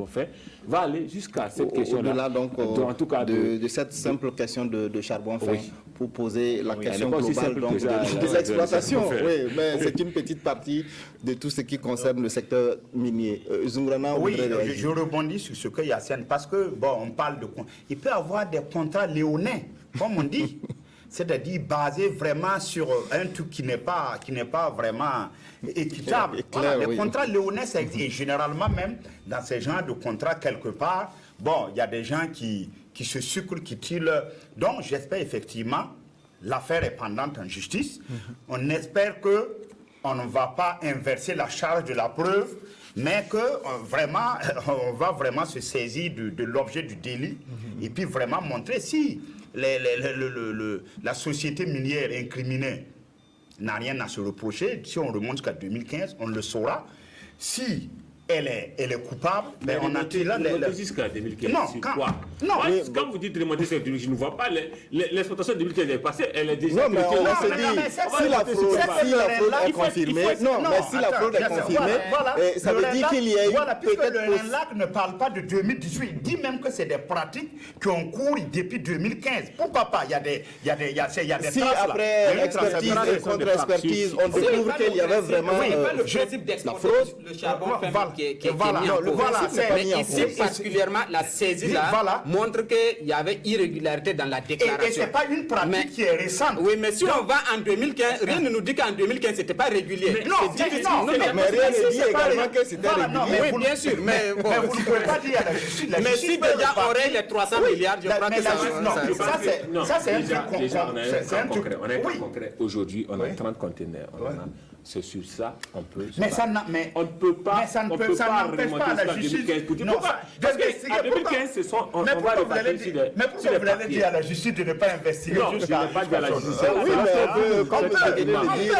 fait va aller jusqu'à cette question-là. Au-delà donc, en tout cas de cette simple question de charbon fait, pour poser la question globale donc, des exploitations. Oui, mais c'est une petite partie de tout ce qui concerne le secteur minier. Zungrana, oui, je rebondis sur ce que Yassine, parce que, bon, on parle de... Il peut y avoir des contrats léonins, comme on dit. C'est-à-dire basé vraiment sur un truc qui n'est pas vraiment équitable. Voilà, les contrats léonais, ça existe. Et généralement même, dans ces genres de contrats, quelque part, bon, il y a des gens qui se sucrent, qui tirent. Donc, j'espère effectivement, l'affaire est pendante en justice. On espère qu'on ne va pas inverser la charge de la preuve, mais que vraiment, on va vraiment se saisir de l'objet du délit et puis vraiment montrer si... la société minière incriminée n'a rien à se reprocher. Si on remonte jusqu'à 2015, on le saura. Si elle est coupable, mais on a tiré jusqu'à 2015. Non, quand vous dites remonter sur 2015, je ne vois pas l'exploitation de 2015 est passée, elle est déjà... Non, mais on se dit, si la fraude est confirmée, mais si la fraude est confirmée, ça veut dire qu'il y a eu peut-être... Le RENLAC ne parle pas de 2018, il dit même que c'est des pratiques qui ont cours depuis 2015. Pourquoi pas? Il y a des si après expertise et contre-expertise, on découvre qu'il y avait vraiment la fraude, le charbon qui est mis en cause. Mais ici, particulièrement, la saisie-là montre qu'il y avait irrégularité dans la déclaration. Et ce n'est pas une pratique qui est récente. Oui, mais si on va en 2015, rien ne nous dit qu'en 2015, ce n'était pas régulier. Non, mais rien ne dit également que c'était régulier. Oui, bien sûr, mais vous ne pouvez pas dire à la justice. Mais si déjà on aurait les 300 milliards, je crois que ça, c'est un truc concret. On est concret. Aujourd'hui, on a 30 conteneurs. C'est sur ça qu'on peut. On ne peut pas. Ça n'empêche pas la justice. Parce qu'en 2015, on va repartir sur des. Mais pourquoi vous allez dire à la justice de ne pas investiguer? Non, je n'ai pas dit à la justice. Oui, mais comme vous venez de le dire,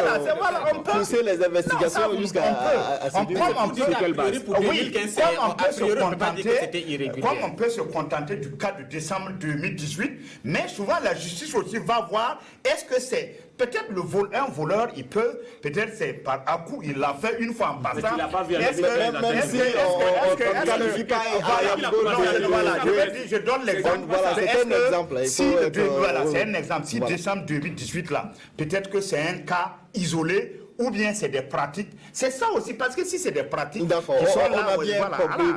pousser les investigations jusqu'à comme on peut se contenter du cas de décembre 2018, mais souvent la justice aussi va voir, est-ce que c'est peut-être un voleur, il peut, peut-être c'est par à coup, il l'a fait une fois en passant. Mais tu l'as pas vu même si on ne qualifie pas. Je donne l'exemple. Voilà, c'est un exemple. Voilà, c'est un exemple. Si décembre 2018 là, peut-être que c'est un cas isolé. Ou bien c'est des pratiques. C'est ça aussi, parce que si c'est des pratiques qui sont là,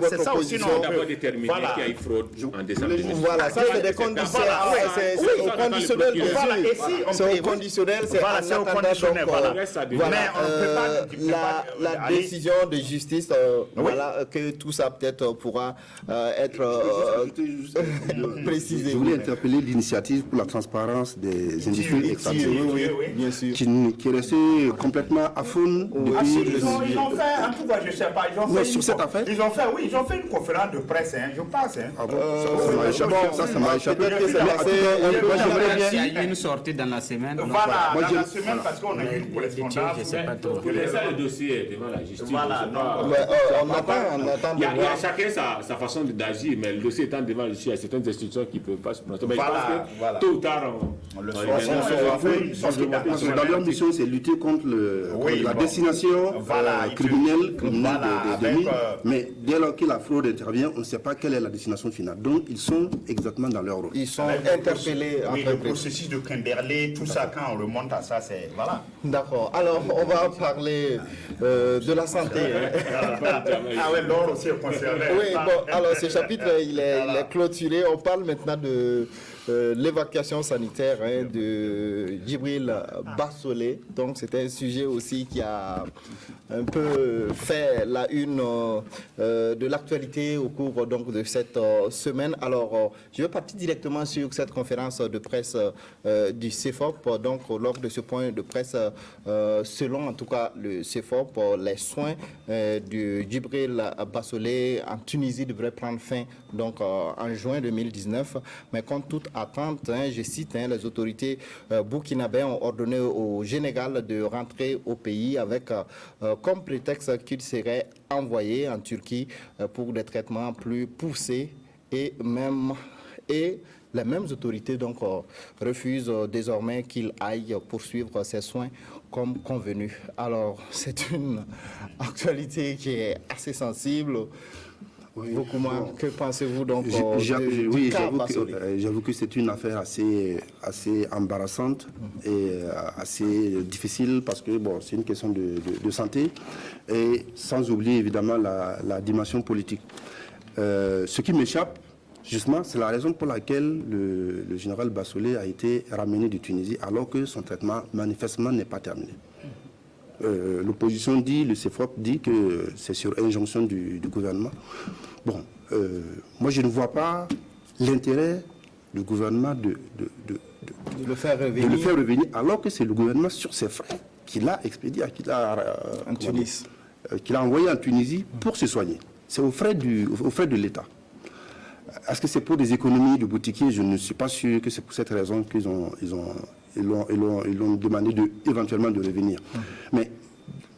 c'est ça aussi. On doit déterminer qu'il y a eu fraude en décembre 2018. Voilà, ça c'est des conditions. C'est au conditionnel. C'est au conditionnel. C'est au conditionnel. La décision de justice, voilà, que tout ça peut-être pourra être précisé. Je voulais interpeller l'initiative pour la transparence des industries extractives qui est restée complètement à fond depuis ils ont fait, en tout cas, je ne sais pas, ils ont fait sur cette affaire. Ils ont fait une conférence de presse, je pense. Ça m'a échappé. Il y a eu une sortie dans la semaine. Voilà, dans la semaine, parce qu'on a eu une correspondance. Je ne sais pas trop. Le dossier est devant la justice. Voilà, on attend de voir. Il y a chacun sa façon d'agir, mais le dossier étant devant la justice, il y a certaines institutions qui ne peuvent pas se prononcer. Mais je pense que tôt ou tard, on le saura. Dans leur mission, c'est lutter contre la destination criminelle des mines, mais dès lors que la fraude intervient, on ne sait pas quelle est la destination finale. Donc ils sont exactement dans leur rôle. Ils sont interpellés. Oui, le processus de Kimberley, tout ça, quand on remonte à ça, c'est... Voilà. D'accord. Alors, on va parler de la santé. Ah ouais, l'or aussi est concerné. Oui, bon, alors ce chapitre, il est clôturé. On parle maintenant de l'évacuation sanitaire de Djibril Bassolé. Donc, c'était un sujet aussi qui a un peu fait la une de l'actualité au cours donc, de cette semaine. Alors, je vais partir directement sur cette conférence de presse du CEFOP. Donc, lors de ce point de presse, selon en tout cas le CEFOP, les soins de Djibril Bassolé en Tunisie devraient prendre fin donc, en juin 2019. Mais contre toute attente, je cite, les autorités burkinabées ont ordonné au Génégal de rentrer au pays avec comme prétexte qu'il serait envoyé en Turquie pour des traitements plus poussés et les mêmes autorités donc refusent désormais qu'il aille poursuivre ses soins comme convenu. Alors c'est une actualité qui est assez sensible. Oui, beaucoup moins. Bon. Que pensez-vous donc oui, j'avoue que c'est une affaire assez embarrassante et assez difficile parce que bon, c'est une question de santé et sans oublier évidemment la dimension politique. Ce qui m'échappe, justement, c'est la raison pour laquelle le général Bassolé a été ramené de Tunisie alors que son traitement manifestement n'est pas terminé. L'opposition dit, le CEFOP dit que c'est sur injonction du gouvernement. Bon, moi je ne vois pas l'intérêt du gouvernement de le faire revenir alors que c'est le gouvernement sur ses frais qui l'a expédié, qu'il a envoyé en Tunisie pour se soigner. C'est aux frais de l'État. Est-ce que c'est pour des économies de boutiquiers? Je ne suis pas sûr que c'est pour cette raison qu'ils l'ont demandé éventuellement de revenir. Mais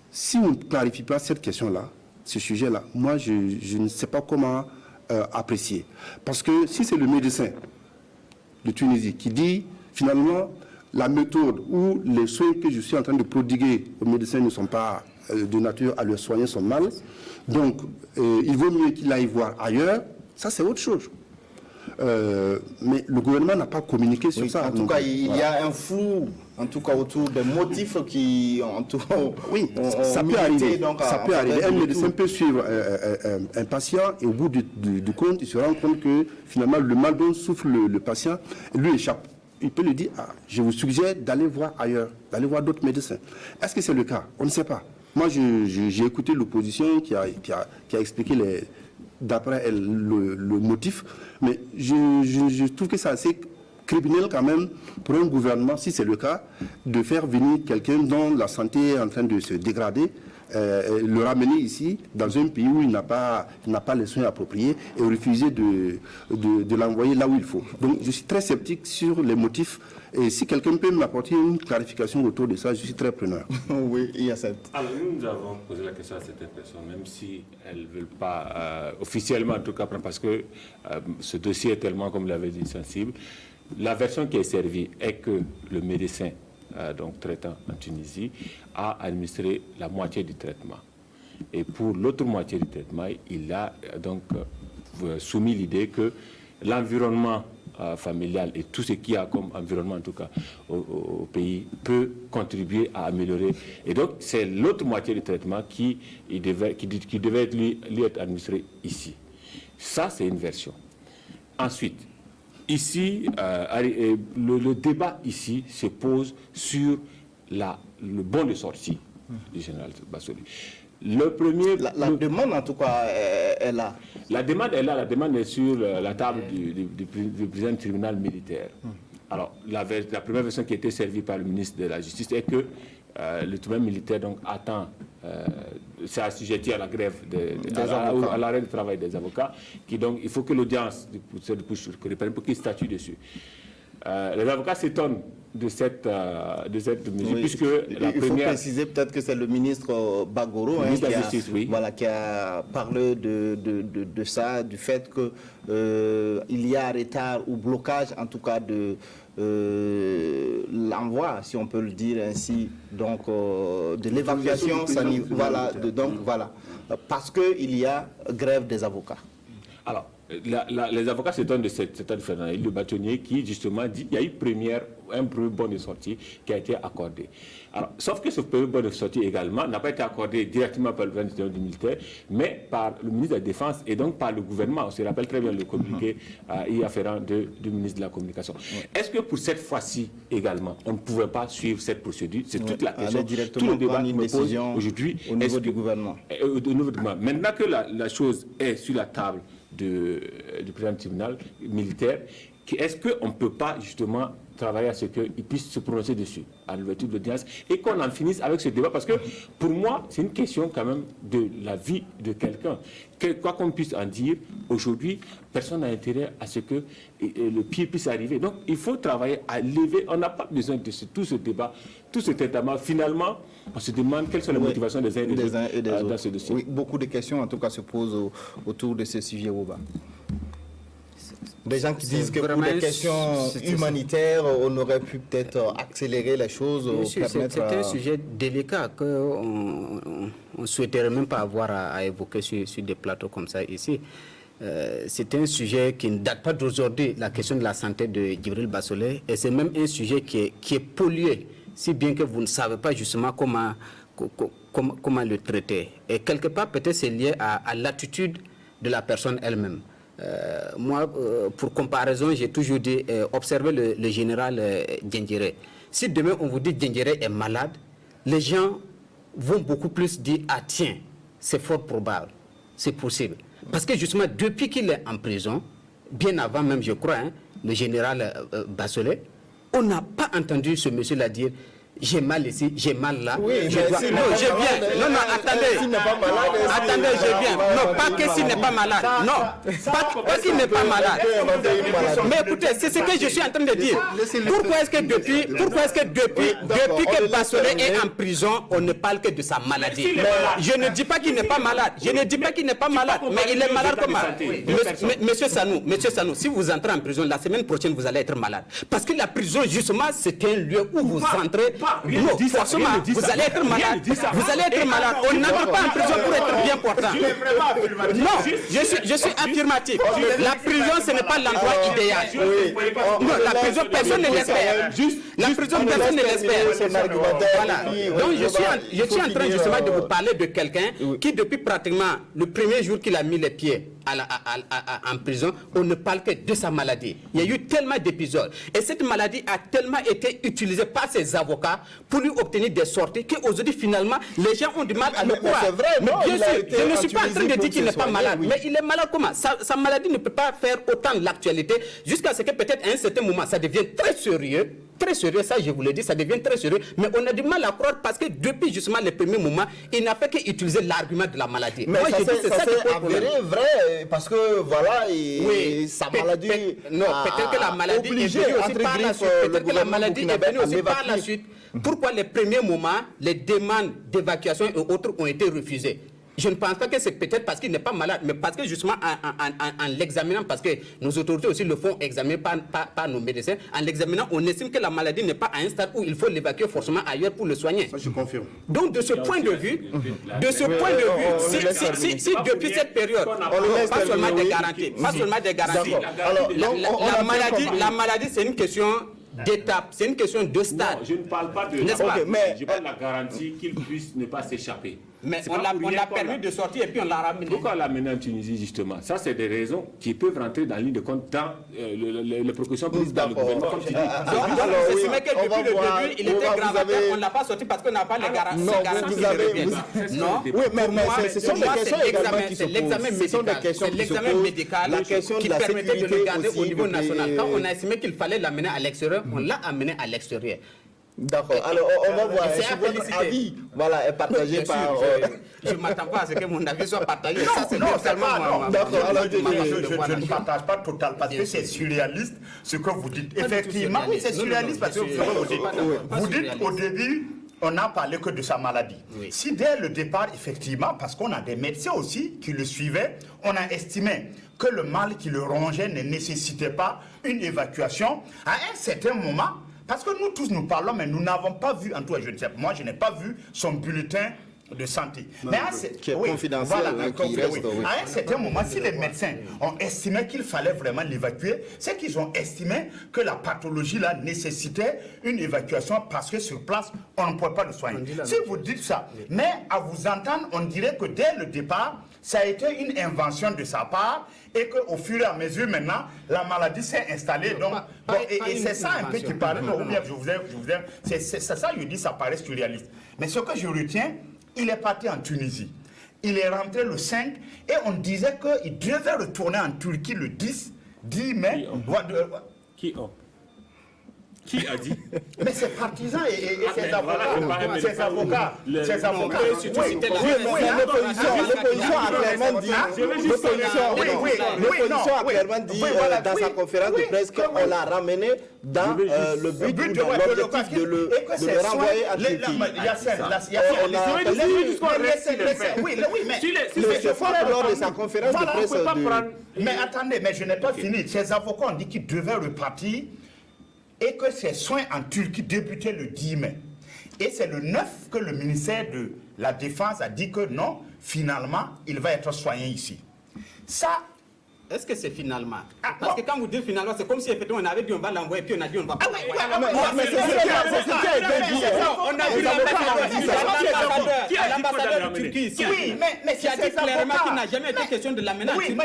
si on ne clarifie pas cette question-là, ce sujet-là, moi je ne sais pas comment apprécier. Parce que si c'est le médecin de Tunisie qui dit finalement la méthode ou les soins que je suis en train de prodiguer aux médecins ne sont pas de nature à leur soigner son mal, donc il vaut mieux qu'il aille voir ailleurs, ça c'est autre chose. Mais le gouvernement n'a pas communiqué sur ça. En tout cas, il y a un flou, en tout cas autour des motifs qui, en tout cas, ça peut arriver. Donc, ça peut arriver. Un médecin peut suivre un patient et au bout du compte, il se rend compte que finalement le mal dont souffre le patient lui échappe. Il peut lui dire, je vous suggère d'aller voir ailleurs, d'aller voir d'autres médecins. Est-ce que c'est le cas? On ne sait pas. Moi, j'ai écouté l'opposition qui a expliqué d'après elle le motif, mais je trouve que c'est assez criminel quand même pour un gouvernement, si c'est le cas, de faire venir quelqu'un dont la santé est en train de se dégrader, le ramener ici, dans un pays où il n'a pas les soins appropriés et refuser de l'envoyer là où il faut. Donc je suis très sceptique sur les motifs. Et si quelqu'un peut m'apporter une clarification autour de ça, je suis très preneur. Oui, il y a cette. Alors nous avons posé la question à certaines personnes, même si elles ne veulent pas, officiellement en tout cas, parce que ce dossier est tellement, comme vous l'avez dit, sensible. La version qui est servie est que le médecin donc traitant en Tunisie a administré la moitié du traitement. Et pour l'autre moitié du traitement, il a donc soumis l'idée que l'environnement familial et tout ce qu'il y a comme environnement en tout cas au pays peut contribuer à améliorer. Et donc c'est l'autre moitié du traitement qui devait lui être administré ici. Ça c'est une version. Ensuite, ici, le débat ici se pose sur le bon de sortie du général Bassolé. Le premier, la demande en tout cas est là. La demande est là, la demande est sur la table du président du tribunal militaire. Alors, la première version qui a été servie par le ministre de la Justice est que le tribunal militaire donc, attend, c'est assujetti à la grève, à l'arrêt de travail des avocats, qui donc, il faut que l'audience pour qu'il statue dessus. Les avocats s'étonnent de cette mesure, Oui, puisque la il faut première... préciser peut-être que c'est le ministre Bagoro ministre de la Justice, oui. voilà, qui a parlé de ça, du fait que il y a retard ou blocage en tout cas de l'envoi, si on peut le dire ainsi, donc de l'évacuation sanitaire, voilà, parce qu'il y a grève des avocats. Alors, les avocats s'étonnent de cette affaire. Le bâtonnier qui, justement, dit qu'il y a eu un premier bon de sortie qui a été accordé. Alors, sauf que ce premier bon de sortie également n'a pas été accordé directement par le gouvernement du militaire, mais par le ministre de la Défense et donc par le gouvernement. On se rappelle très bien le communiqué afférent du ministre de la Communication. Est-ce que pour cette fois-ci également, on ne pouvait pas suivre cette procédure? C'est toute la question. Tout le débat que me pose aujourd'hui au niveau du gouvernement. Maintenant que la chose est sur la table du président du tribunal militaire, est-ce qu'on ne peut pas justement travailler à ce qu'il puisse se prononcer dessus à l'ouverture de l'audience et qu'on en finisse avec ce débat? Parce que pour moi, c'est une question quand même de la vie de quelqu'un. Quoi qu'on puisse en dire, aujourd'hui, personne n'a intérêt à ce que le pire puisse arriver. Donc, il faut travailler à lever. On n'a pas besoin de tout ce débat, tout ce traitement. Finalement, on se demande quelles sont les motivations des uns et des autres dans ce dossier. Oui, beaucoup de questions, en tout cas, se posent autour de ce sujet, Ouba. Des gens qui disent que pour des questions humanitaires, on aurait pu peut-être accélérer les choses. C'est un sujet délicat qu'on ne souhaiterait même pas avoir à évoquer sur des plateaux comme ça ici. C'est un sujet qui ne date pas d'aujourd'hui, la question de la santé de Djibril Bassolé, et c'est même un sujet qui est pollué, si bien que vous ne savez pas justement comment le traiter. Et quelque part, peut-être c'est lié à l'attitude de la personne elle-même. Moi, pour comparaison, j'ai toujours dit, observez le général Diendéré. Si demain on vous dit Diendéré est malade, les gens vont beaucoup plus dire, ah tiens, c'est fort probable, c'est possible. Parce que justement, depuis qu'il est en prison, bien avant même, je crois, le général Bassolé, on n'a pas entendu ce monsieur-là dire, j'ai mal ici, j'ai mal là. Oui, je viens. Non, attendez. Attendez, je viens. Non, pas que s'il n'est pas malade. Non, pas qu'il n'est pas malade. Mais écoutez, c'est ce que je suis en train de dire. Pourquoi est-ce que depuis que Bassolé est en prison, on ne parle que de sa maladie? Je ne dis pas qu'il n'est pas malade. Je ne dis pas qu'il n'est pas malade, mais il est malade comment? Monsieur Sanou, si vous entrez en prison, la semaine prochaine, vous allez être malade. Parce que la prison, justement, c'est un lieu où vous entrez. Non, forcément, vous allez être malade. Vous allez être malade. On n'entre pas en prison pour être bien portant. Non, je suis affirmatif. La prison, ce n'est pas l'endroit idéal. Non, la prison, personne ne l'espère. La prison, personne ne l'espère. Voilà. Donc, je suis en train justement de vous parler de quelqu'un qui, depuis pratiquement le premier jour qu'il a mis les pieds en prison, on ne parle que de sa maladie. Il y a eu tellement d'épisodes. Et cette maladie a tellement été utilisée par ses avocats pour lui obtenir des sorties qu'aujourd'hui, finalement, les gens ont du mal à le croire. C'est vrai, mais bien sûr, je ne suis pas en train de dire qu'il n'est pas malade. Mais il est malade comment? Sa maladie ne peut pas faire autant de l'actualité jusqu'à ce que peut-être à un certain moment, ça devienne très sérieux. Très sérieux, ça je vous le dis, ça devient très sérieux, mais on a du mal à croire parce que depuis justement les premiers moments, il n'a fait qu'utiliser l'argument de la maladie. Mais moi, ça c'est avéré vrai, parce que voilà, sa maladie. Non, peut-être que la maladie est venue aussi par la suite. Peut-être que la maladie est venue aussi par la suite. Pourquoi les premiers moments, les demandes d'évacuation et autres ont été refusées? Je ne pense pas que c'est peut-être parce qu'il n'est pas malade, mais parce que justement en l'examinant, parce que nos autorités aussi le font examiner par nos médecins, en l'examinant, on estime que la maladie n'est pas à un stade où il faut l'évacuer forcément ailleurs pour le soigner. Ça, je confirme. Donc de ce point de vue, si depuis cette période, pas seulement des garanties, la maladie c'est une question d'étape, c'est une question de stade. Non, je ne parle pas de je parle de la garantie qu'il puisse ne pas s'échapper. Mais on l'a permis de sortir et puis on l'a ramené. Pourquoi on l'a amené en Tunisie justement? Ça, c'est des raisons qui peuvent rentrer dans la ligne de compte dans les précautions prises dans le gouvernement, comme tu dis. C'est vrai que depuis le début, il était gravateur, on ne l'a pas sorti parce qu'on n'a pas les garanties qui reviennent. Non, oui, mais ce sont des questions également qui se posent. C'est l'examen médical qui permettait de le garder au niveau national. Quand on a estimé qu'il fallait l'amener à l'extérieur, on l'a amené à l'extérieur. D'accord. Alors, on va voir. C'est Si à votre féliciter. avis voilà, est partagé Bien sûr, par... je ne m'attends pas à ce que mon avis soit partagé. Ça, c'est Non, c'est totalement pas, moi. non. D'accord, alors, Je ne partage pas total parce que c'est surréaliste ce que vous dites. Effectivement, oui, c'est surréaliste parce que vous dites au début, on n'a parlé que de sa maladie. Oui. Si dès le départ, effectivement, parce qu'on a des médecins aussi qui le suivaient, on a estimé que le mal qui le rongeait ne nécessitait pas une évacuation, à un certain moment, parce que nous tous nous parlons, mais nous n'avons pas vu, en tout cas, moi je n'ai pas vu son bulletin de santé. Non, Mais qui est confidentiel, hein, qui reste, oui. à un certain moment, si les médecins ont estimé qu'il fallait vraiment l'évacuer, c'est qu'ils ont estimé que la pathologie là nécessitait une évacuation parce que sur place, on ne peut pas le soigner. Si vous dites ça, mais à vous entendre, on dirait que dès le départ, ça a été une invention de sa part et qu'au fur et à mesure maintenant, la maladie s'est installée. Donc, et c'est ça un peu qui paraît. C'est ça, je dis, ça paraît surréaliste. Mais ce que je retiens, il est parti en Tunisie. Il est rentré le 5 et on disait qu'il devait retourner en Turquie le 10 mai. Qui a dit? Mais ses partisans et ses avocats. Ses avocats. Ses avocats. Oui, mais l'opposition a clairement dit, l'opposition a clairement dit dans sa conférence de presse qu'on l'a ramené dans le but ou dans l'objectif de le renvoyer à Turquie. Monsieur Faure, lors de sa conférence de presse... Mais attendez, mais je n'ai pas fini. Ces avocats ont dit qu'ils devaient repartir et que ces soins en Turquie débutaient le 10 mai. Et c'est le 9 que le ministère de la Défense a dit que non, finalement, il va être soigné ici. Ça... Est-ce que c'est finalement? Parce que quand vous dites finalement, c'est comme si effectivement on avait dit on va l'envoyer, puis on a dit on va pas l'envoyer. Mais c'est ce qui a été dit. On a vu l'ambassadeur de Turquie ici. Oui, mais qui a dit clairement qu'il n'a jamais été question de l'amener en Turquie.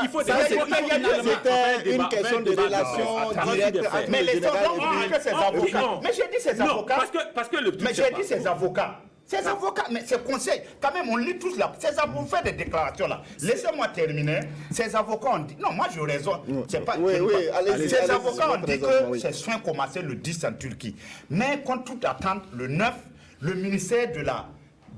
Il faut c'était une question de relation directe entre mais le les général avocats, que ces avocats. Mais j'ai dit ces avocats. Parce que le Mais j'ai dit ces avocats. Ces avocats, mais ces conseils, quand même, on lit tous là. Ces avocats, vous faites des déclarations là. Laissez-moi terminer. Ces avocats ont dit. Non, moi je raisonne. C'est pas. Ces avocats ont dit que ces soins commençaient le 10 en Turquie. Mais contre toute attente, le 9, le ministère de la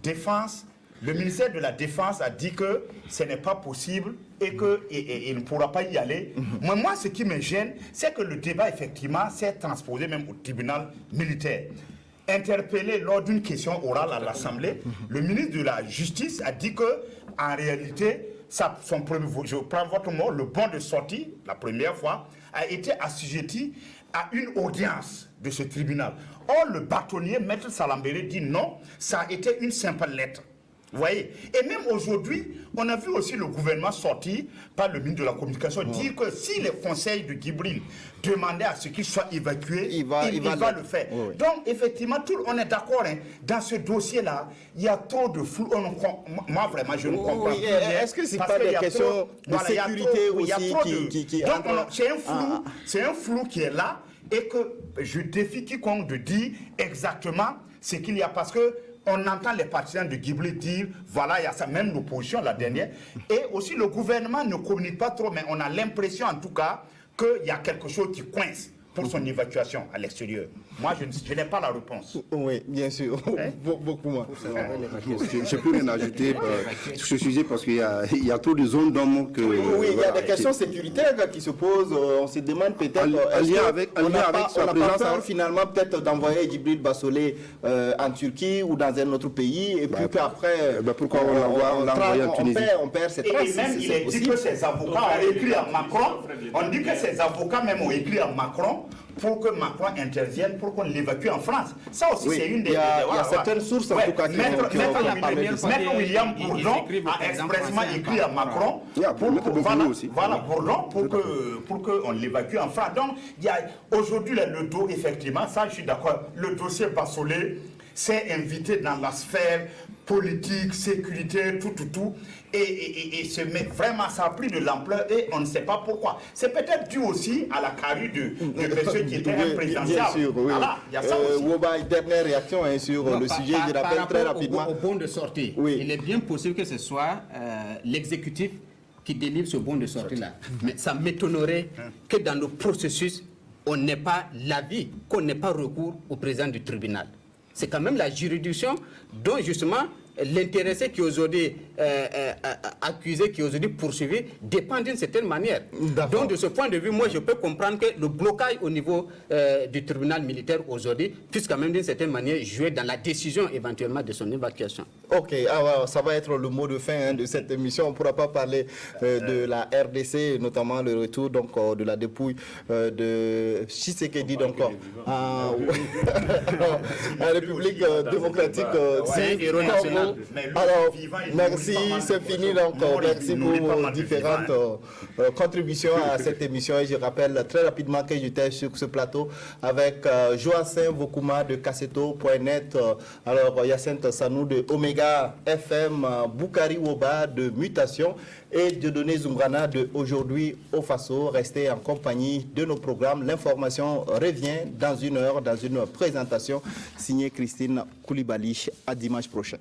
Défense. Le ministère de la Défense a dit que ce n'est pas possible et qu'il ne pourra pas y aller. Mais moi, ce qui me gêne, c'est que le débat, effectivement, s'est transposé même au tribunal militaire. Interpellé lors d'une question orale à l'Assemblée, le ministre de la Justice a dit que, en réalité, son premier, je prends votre mot, le bon de sortie, la première fois, a été assujetti à une audience de ce tribunal. Or, le bâtonnier, Maître Salambéré, dit non, ça a été une simple lettre. Vous voyez? Et même aujourd'hui, on a vu aussi le gouvernement sortir par le ministre de la Communication dire que si les conseils de Djibril demandaient à ce qu'il soit évacué, il va le faire. Oui. Donc, effectivement, on est d'accord. Hein, dans ce dossier-là, il y a trop de flou. Moi, vraiment, je ne comprends pas. Est-ce que ce n'est pas des questions de sécurité aussi qui donc, c'est un flou qui est là et que je défie quiconque de dire exactement ce qu'il y a parce que on entend les partisans de Djibril dire, voilà, il y a ça, même l'opposition, la dernière. Et aussi, le gouvernement ne communique pas trop, mais on a l'impression, en tout cas, qu'il y a quelque chose qui coince pour son évacuation à l'extérieur. Moi, je n'ai pas la réponse. Oui, bien sûr. Beaucoup moins. Je ne peux rien ajouter sur ce sujet parce qu'il y a trop de zones d'ombre que... Oui, il y a des questions sécuritaires qui se posent. On se demande peut-être... On n'a pas peur finalement peut-être d'envoyer Djibril Bassolé en Turquie ou dans un autre pays et puis qu'après... Pourquoi on l'a envoyé en Tunisie? On perd ses traces. Et même, il est dit que ses avocats ont écrit à Macron. On dit que ses avocats même ont écrit à Macron pour que Macron intervienne, pour qu'on l'évacue en France. Ça aussi, c'est une des... Il y a certaines sources, en tout cas, qui ont parlé de ça. Maître William Bourdon a expressement écrit à Macron pour qu'on l'évacue en France. Donc, il y a aujourd'hui le dos, effectivement, ça, je suis d'accord, le dossier Bassolé s'est invité dans la sphère politique, sécurité, tout. Et vraiment, ça a pris de l'ampleur et on ne sait pas pourquoi. C'est peut-être dû aussi à la carrure de monsieur qui était un présidentiel. Bien sûr, oui. Voilà, il y a ça aussi. Woba, dernière réaction sur le sujet, je rappelle très rapidement. Au bon de sortie, il est bien possible que ce soit l'exécutif qui délivre ce bon de sortie-là. Mais ça m'étonnerait que dans le processus, on n'ait pas l'avis, qu'on n'ait pas recours au président du tribunal. C'est quand même la juridiction dont justement l'intéressé qui est aujourd'hui accusé, qui est aujourd'hui poursuivi, dépend d'une certaine manière. Donc de ce point de vue, moi je peux comprendre que le blocage au niveau du tribunal militaire aujourd'hui puisse quand même d'une certaine manière jouer dans la décision éventuellement de son évacuation. Ok, alors ça va être le mot de fin de cette émission. On ne pourra pas parler de la RDC, notamment le retour donc, de la dépouille de Tshisekedi donc, en République démocratique du Congo. Alors, merci, c'est fini. Donc, merci pour vos différentes contributions à cette émission. Et je rappelle très rapidement que j'étais sur ce plateau avec Joachim Vokuma de Kasseto.net, alors Yacinthe Sanou de Omega FM, Boukari Woba de Mutation et Dieudonné Zumbrana de Aujourd'hui au Faso. Restez en compagnie de nos programmes. L'information revient dans une heure, dans une présentation signée Christine Koulibaly. À dimanche prochain.